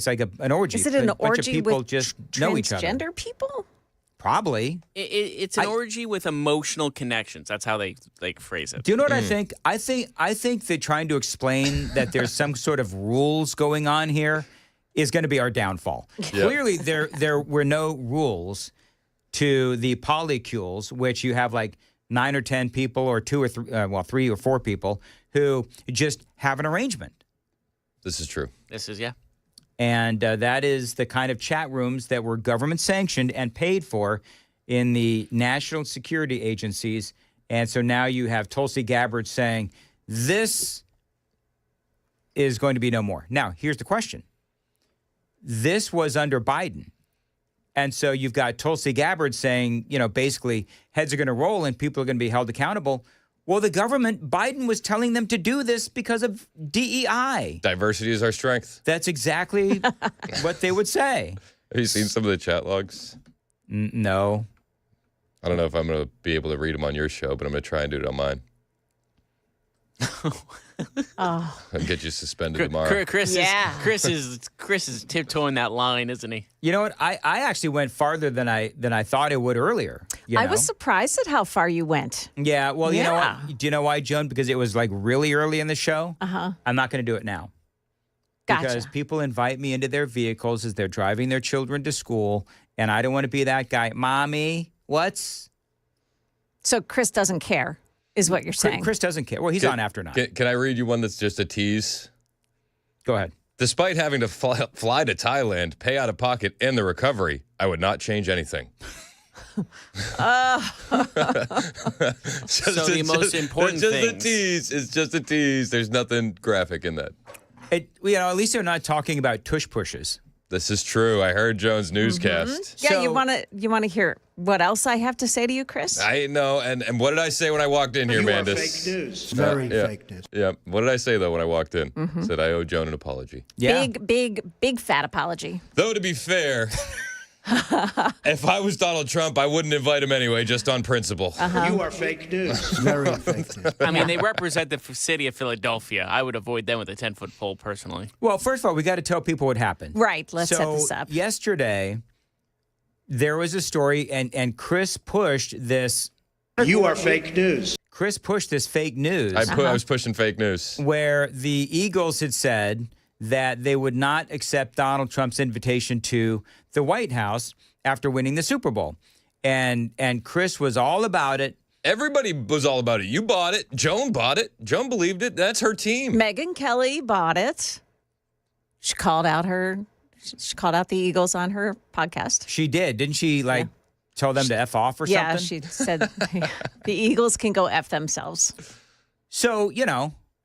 like an orgy. Is it an a bunch orgy of people with just know each other. transgender people? Probably. It's an orgy with emotional connections. That's how they phrase it. Do you know what I think? I think they're trying to explain that there's some sort of rules going on here is going to be our downfall. Yep. Clearly, there were no rules to the polycules, which you have like 9 or 10 people or 2 or 3, 3 or 4 people who just have an arrangement. This is true. This is, yeah. And that is the kind of chat rooms that were government sanctioned and paid for in the national security agencies. And so now you have Tulsi Gabbard saying, this is going to be no more. Now, here's the question. This was under Biden. And so you've got Tulsi Gabbard saying, basically heads are going to roll and people are going to be held accountable. Well, the government, Biden was telling them to do this because of DEI. Diversity is our strength. That's exactly what they would say. Have you seen some of the chat logs? No. I don't know if I'm going to be able to read them on your show, but I'm going to try and do it on mine. I'll get you suspended tomorrow. Chris is tiptoeing that line, isn't he? You know what? I actually went farther than I thought it would earlier. I was surprised at how far you went. Yeah. Well, you know what? Do you know why, Joan? Because it was like really early in the show. Uh-huh. I'm not going to do it now. Gotcha. Because people invite me into their vehicles as they're driving their children to school, and I don't want to be that guy. Mommy, what's? So Chris doesn't care, is what you're saying. Chris doesn't care. Well, he's on after 9. Can I read you one that's just a tease? Go ahead. Despite having to fly to Thailand, pay out of pocket, and the recovery, I would not change anything. So the most important thing. It's just things. a tease. It's just a tease. There's nothing graphic in that. At least they're not talking about tush pushes. This is true. I heard Joan's newscast. Yeah, you want to hear what else I have to say to you, Chris? I know. And what did I say when I walked in here, Mandis? Fake news. Very fake news. Yeah. What did I say, though, when I walked in? Said I owe Joan an apology. Yeah. Big fat apology. Though, to be fair, if I was Donald Trump, I wouldn't invite him anyway, just on principle. You are fake news. Very fake news. I mean, they represent the city of Philadelphia. I would avoid them with a 10-foot pole, personally. Well, first of all, we got to tell people what happened. Right. Let's set this up. Yesterday, there was a story, and Chris pushed this. You are fake news. Chris pushed this fake news. I was pushing fake news. Where the Eagles had said that they would not accept Donald Trump's invitation to the White House after winning the Super Bowl. And Chris was all about it. Everybody was all about it. You bought it. Joan bought it. Joan believed it. That's her team. Megyn Kelly bought it. She called out the Eagles on her podcast. She did. Didn't she, tell them to F off or something? Yeah, she said the Eagles can go F themselves. So,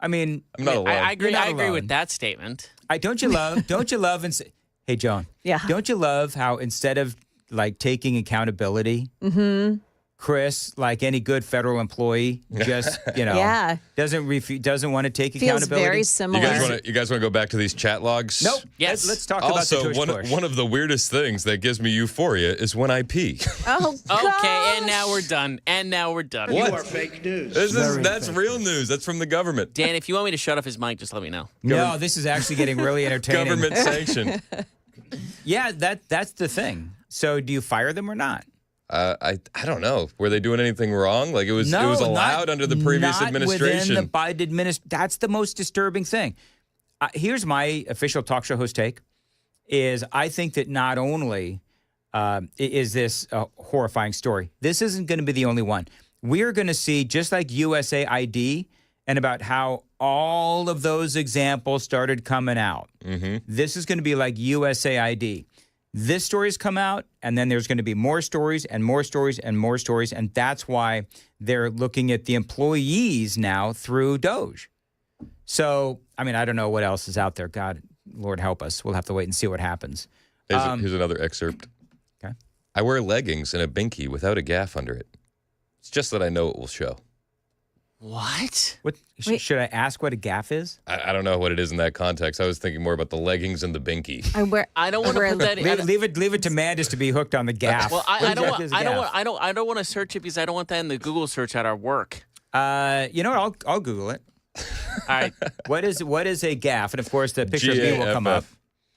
I mean, I'm not alone. I agree with that statement. Don't you love and say, hey, Joan. Yeah. Don't you love how instead of taking accountability, Chris, like any good federal employee, just Yeah. doesn't want to take Feels accountability. very similar. You guys want to go back to these chat logs? Nope. Yes. Let's talk about the tush push. one of the weirdest things that gives me euphoria is when I pee. Oh, Okay, and now we're done. What? You are fake news. That's real news. That's from the government. Dan, if you want me to shut off his mic, just let me know. No, this is actually getting really entertaining. Government sanctioned. Yeah, that's the thing. So do you fire them or not? I don't know. Were they doing anything wrong? Like it was No, allowed under the previous administration. Within the Biden administration. That's the most disturbing thing. Here's my official talk show host take: is I think that not only is this a horrifying story, this isn't going to be the only one. We are going to see, just like USAID and about how all of those examples started coming out. This is going to be like USAID. This story's come out, and then there's going to be more stories and more stories and more stories, and that's why they're looking at the employees now through DOJ. So, I mean, I don't know what else is out there. God, Lord help us. We'll have to wait and see what happens. Here's another excerpt. Okay. I wear leggings and a binky without a gaff under it. It's just that I know it will show. What? Should I ask what a gaff is? I don't know what it is in that context. I was thinking more about the leggings and the binky. I don't want to put that in. Leave it to Mandis to be hooked on the gaff. Well, I don't want to search it because I don't want that in the Google search at our work. You know what? I'll Google it. All right. What is a gaff? And of course, the picture of me will come up.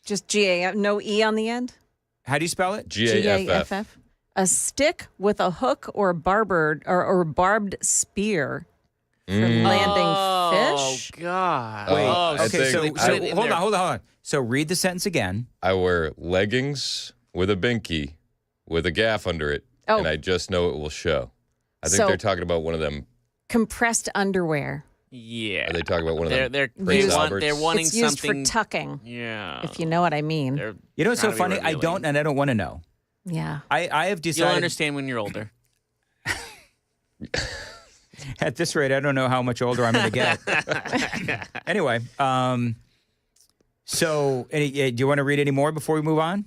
Just G-A-F, no E on the end? How do you spell it? G-A-F-F. A stick with a hook or barbed spear for landing fish. Oh, God. Wait, okay, so hold on. So read the sentence again. I wear leggings with a binky with a gaff under it, and I just know it will show. I think they're talking about one of them. Compressed underwear. Yeah. Are they talking about one of them? They're wanting it's used something for tucking. Yeah. If you know what I mean. You know what's so funny? I don't want to know. Yeah. I have decided. You'll understand when you're older. At this rate, I don't know how much older I'm going to get. Anyway, so do you want to read any more before we move on?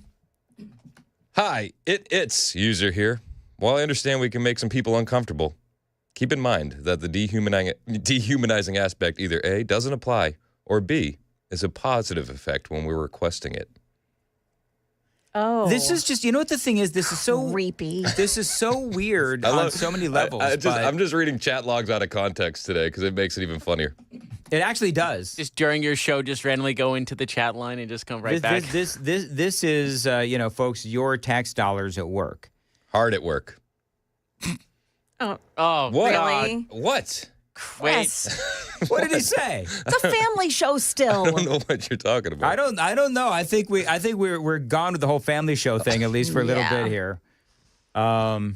Hi, it's user here. While I understand we can make some people uncomfortable, keep in mind that the dehumanizing aspect either A, doesn't apply, or B, is a positive effect when we're requesting it. Oh. This is just, you know what the thing is? This is so creepy. This is so weird on so many levels. I'm just reading chat logs out of context today because it makes it even funnier. It actually does. Just during your show, just randomly go into the chat line and just come right back. This is, folks, your tax dollars at work. Hard at work. Oh, what? Really? What? Chris. What did he say? It's a family show still. I don't know what you're talking about. I don't know. I think we're gone with the whole family show thing, at least for a little bit here. Yeah.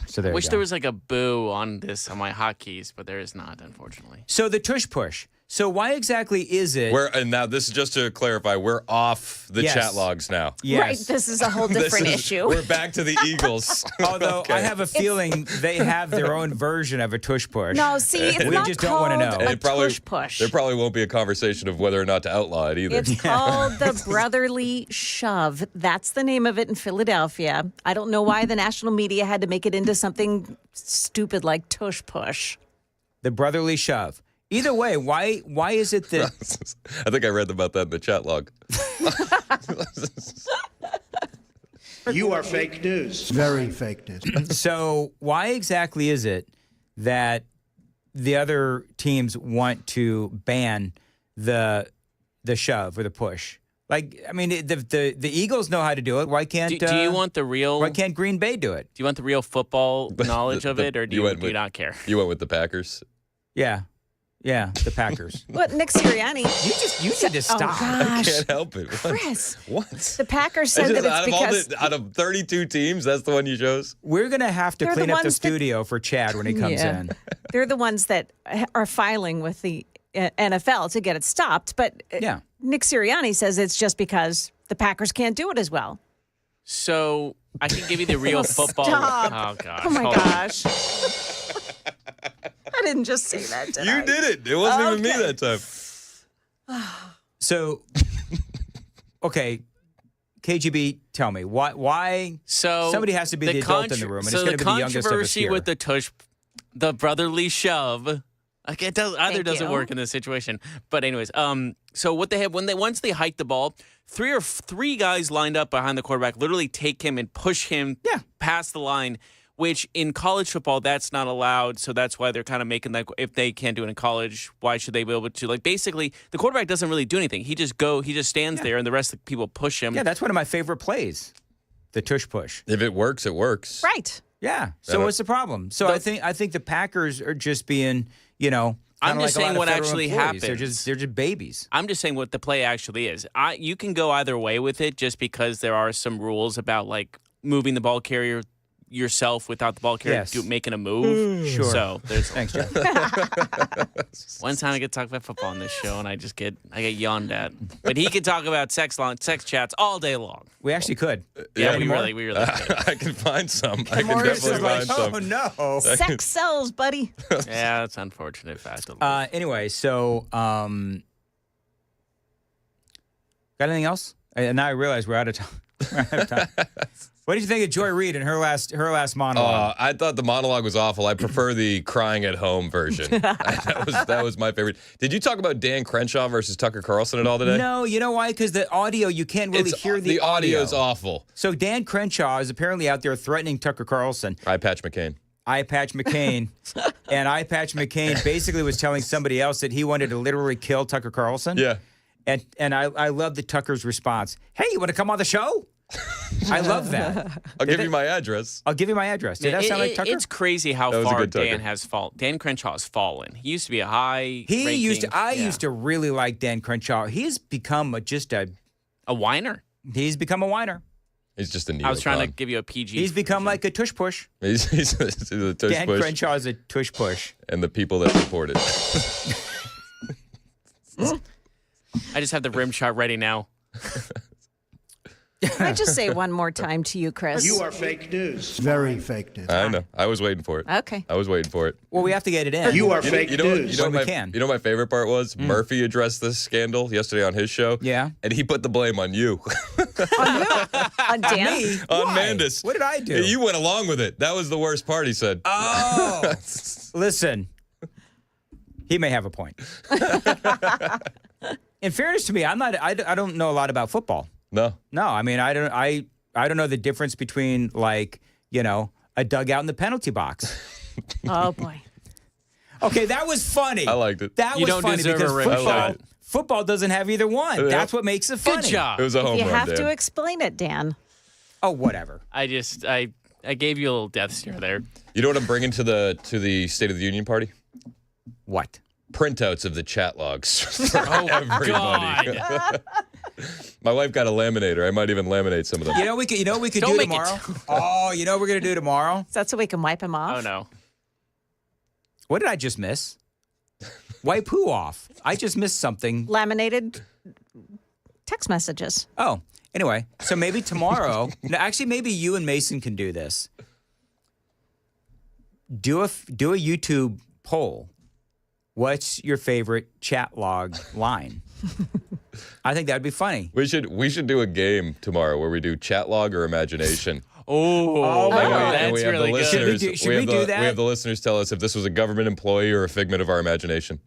So there. Wish you go. there was like a boo on my hotkeys, but there is not, unfortunately. So the tush push. So why exactly is it? And now this is just to clarify, we're off the chat logs now. Yes. Right. This is a whole different issue. We're back to the Eagles. Although I have a feeling they have their own version of a tush push. No, see, it's we not just don't want to know. a tush push. There probably won't be a conversation of whether or not to outlaw it either. It's called the brotherly shove. That's the name of it in Philadelphia. I don't know why the national media had to make it into something stupid like tush push. The brotherly shove. Either way, why is it that... I think I read about that in the chat log. You are fake news. Very fake news. So why exactly is it that the other teams want to ban the shove or the push? Like, I mean, the Eagles know how to do it. Why can't... Do you want the real... Why can't Green Bay do it? Do you want the real football knowledge of it, or do you not care? You went with the Packers? Yeah. Yeah, the Packers. What, Nick Sirianni? You need to stop. Oh, gosh. I can't help it. Chris. What? The Packers said that it's because... out of 32 teams, that's the one you chose? We're going to have to clean up the studio for Chad when he comes in. They're the ones that are filing with the NFL to get it stopped. But Nick Sirianni says it's just because the Packers can't do it as well. So I can give you the real football... Stop. Oh, gosh. Oh, my gosh. I didn't just say that, did I? You did it. It wasn't even me that time. So, okay, KGB, tell me, why somebody has to be the adult in the room, and it's going to be the youngest of us controversy here. with the brotherly shove, like it doesn't work in this situation. But anyways, so what they have once they hike the ball, three guys lined up behind the quarterback literally take him and push him past the line. Which in college football, that's not allowed. So that's why they're kind of making that, if they can't do it in college, why should they be able to? Like, basically, the quarterback doesn't really do anything. He just stands there, and the rest of the people push him. Yeah, that's one of my favorite plays, the tush push. If it works, it works. Right. Yeah. So what's the problem? So I think the Packers are just being, I'm just saying what actually happens. They're just babies. I'm just saying what the play actually is. You can go either way with it, just because there are some rules about like moving the ball carrier yourself without the ball carrier Yes. making a move. Sure. So there's Thanks, Jeff. one time I get to talk about football on this show, and I get yawned at. But he can talk about sex chats all day long. We actually could. Yeah, we really could. I can find some. I can Morris is definitely like, find some. oh no. Sex sells, buddy. Yeah, that's unfortunate fact. Anyway, so got anything else? And now I realize we're out of time. What did you think of Joy Reid and her last monologue? I thought the monologue was awful. I prefer the crying at home version. that was my favorite. Did you talk about Dan Crenshaw versus Tucker Carlson at all today? No, you know why? Because the audio, you can't really hear the audio. The audio's awful. So Dan Crenshaw is apparently out there threatening Tucker Carlson. Eye Patch McCain. And Eye Patch McCain basically was telling somebody else that he wanted to literally kill Tucker Carlson. Yeah. And I love the Tucker's response. Hey, you want to come on the show? I love that. I'll give you my address. I'll give you my address. Did that sound like Tucker? It's crazy how That was a far good Tucker. Dan has fallen. Dan Crenshaw has fallen. He used to be a high. I used to really like Dan Crenshaw. He's become a whiner. He's become a whiner. He's just a neocon. I was trying to give you a PG. He's become like a tush push. He's a tush Dan push. Crenshaw is a tush push. And the people that support it. I just have the rim shot ready now. Can I just say one more time to you, Chris? You are fake news. Very fake news. I know. I was waiting for it. Okay. I was waiting for it. Well, we have to get it in. You are fake news. You know what my favorite part was? Murphy addressed this scandal yesterday on his show. Yeah. And he put the blame on you. On Dan? Me? On Why? Mandis. What did I do? You went along with it. That was the worst part, he said. Oh. Listen. He may have a point. In fairness to me, I don't know a lot about football. No. I mean, I don't know the difference between a dugout and the penalty box. Oh boy. Okay, that was funny. I liked it. That You was don't funny deserve because a rim football doesn't have either one. Yeah. That's what makes it funny. Good job. It was a home You run, have Dan. to explain it, Dan. Oh, whatever. I gave you a little death stare there. You know what I'm bringing to the State of the Union party? What? Printouts of the chat logs for everybody. God. My wife got a laminator. I might even laminate some of them. You know what we could Don't do make it tomorrow? Oh, you know what we're gonna do tomorrow? Is that so we can wipe him off? Oh no. What did I just miss? Wipe who off? I just missed something. Laminated text messages. Oh, anyway, so maybe tomorrow. No, actually, maybe you and Mason can do this. Do a YouTube poll. What's your favorite chat log line? I think that'd be funny. We should do a game tomorrow where we do chat log or imagination. Oh, my And God. that's we have really the good. listeners. Should we do that? We have the listeners tell us if this was a government employee or a figment of our imagination.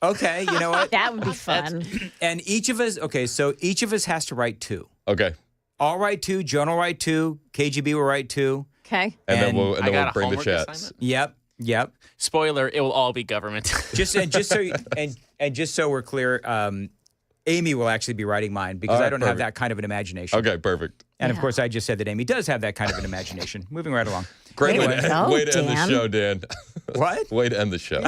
Okay, you know what? That would be fun. And each of us has to write two. Okay. I'll write two. Joan will write two. KGB will write two. Okay. And then we'll I got a bring the homework chats. assignment? Yep. Spoiler: it will all be government. Just so we're clear, Amy will actually be writing mine because All right, I don't have perfect. that kind of an imagination. Okay, perfect. And of course, I just said that Amy does have that kind of an imagination. Moving right along. Great Way way to to go, end the Dan. show, Dan. What? Way to end the show.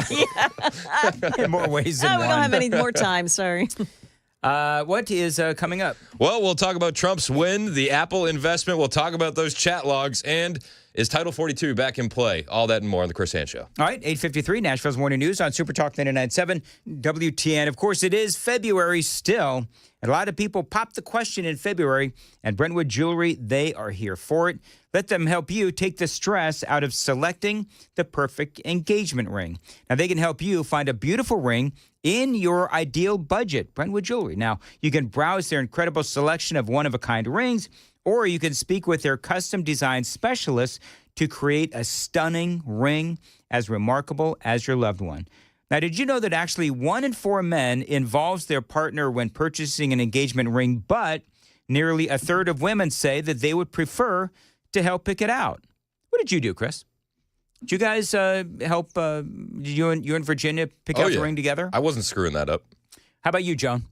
In more ways than Oh, one. we don't have any more time. Sorry. What is coming up? Well, we'll talk about Trump's win, the Apple investment. We'll talk about those chat logs, and is Title 42 back in play? All that and more on the Chris Hand Show. All right, 8:53, Nashville's Morning News on Super Talk 99.7 WTN. Of course, it is February still, and a lot of people popped the question in February, and Brentwood Jewelry, they are here for it. Let them help you take the stress out of selecting the perfect engagement ring. Now, they can help you find a beautiful ring in your ideal budget. Brentwood Jewelry. Now, you can browse their incredible selection of one-of-a-kind rings, or you can speak with their custom design specialists to create a stunning ring as remarkable as your loved one. Now, did you know that actually 1 in 4 men involves their partner when purchasing an engagement ring, but nearly a third of women say that they would prefer to help pick it out? What did you do, Chris? Did you guys help? Did you and Virginia pick out the ring together? I wasn't screwing that up. How about you, Joan?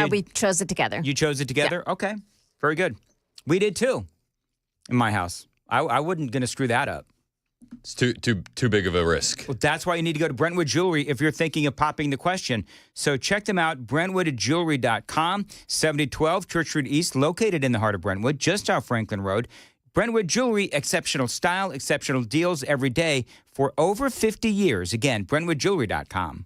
We chose it together. You chose it together? Yeah. Okay. Very good. We did too in my house. I wasn't going to screw that up. It's too big of a risk. Well, that's why you need to go to Brentwood Jewelry if you're thinking of popping the question. So check them out, BrentwoodJewelry.com, 7012 Church Street East, located in the heart of Brentwood, just off Franklin Road. Brentwood Jewelry, exceptional style, exceptional deals every day for over 50 years. Again, BrentwoodJewelry.com.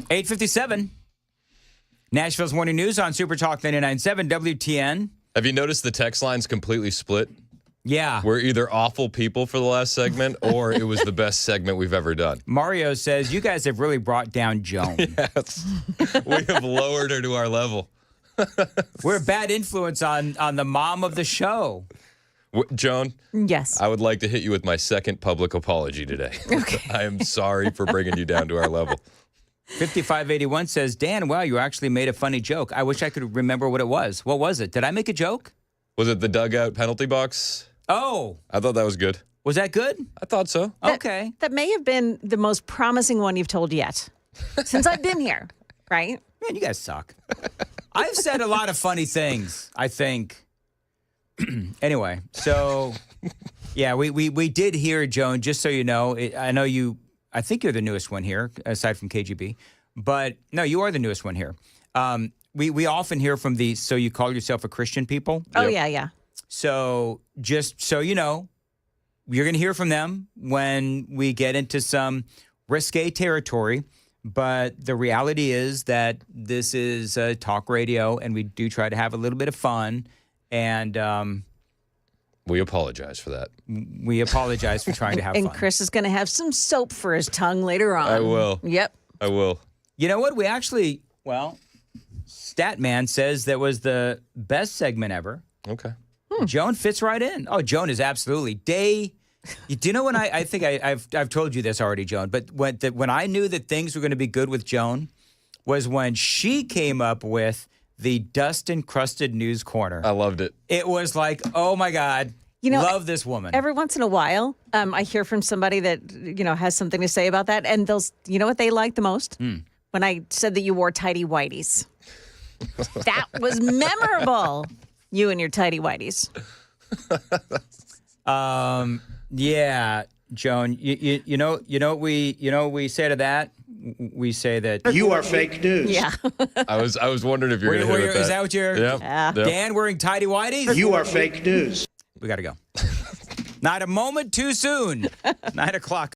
$8:57. Nashville's Morning News on Super Talk 99.7 WTN. Have you noticed the text line's completely split? Yeah. We're either awful people for the last segment or it was the best segment we've ever done. Mario says, you guys have really brought down Joan. Yes. We have lowered her to our level. We're a bad influence on the mom of the show. Joan? Yes. I would like to hit you with my second public apology today. Okay. I am sorry for bringing you down to our level. 5581 says, Dan, wow, you actually made a funny joke. I wish I could remember what it was. What was it? Did I make a joke? Was it the dugout penalty box? Oh. I thought that was good. Was that good? I thought so. Okay. That may have been the most promising one you've told yet since I've been here, right? Man, you guys suck. I've said a lot of funny things, I think. Anyway, so, yeah, we did hear, Joan, just so you know, I think you're the newest one here, aside from KGB. But, no, you are the newest one here. We often hear from the so you call yourself a Christian people. Oh, yeah. So just so you know, you're going to hear from them when we get into some risque territory. But the reality is that this is talk radio, and we do try to have a little bit of fun. And we apologize for that. We apologize for trying to have fun. And Chris is going to have some soap for his tongue later on. I will. Yep. I will. You know what? We actually, Statman says that was the best segment ever. Okay. Joan fits right in. Oh, Joan is absolutely do you know when I think I've told you this already, Joan, but when I knew that things were going to be good with Joan was when she came up with the dust-encrusted news corner. I loved it. It was like, oh my God, love this woman. Every once in a while, I hear from somebody that has something to say about that, and you know what they like the most? When I said that you wore tidy whities. That was memorable. You and your tidy whities. Yeah, Joan. You know what we say to that. We say that You are fake news. Yeah. I was wondering if you're going to hit with that. Is that what you're? Yep. Yeah. Yep. Dan wearing tidy whities. You are fake news. We got to go. Not a moment too soon. 9 o'clock.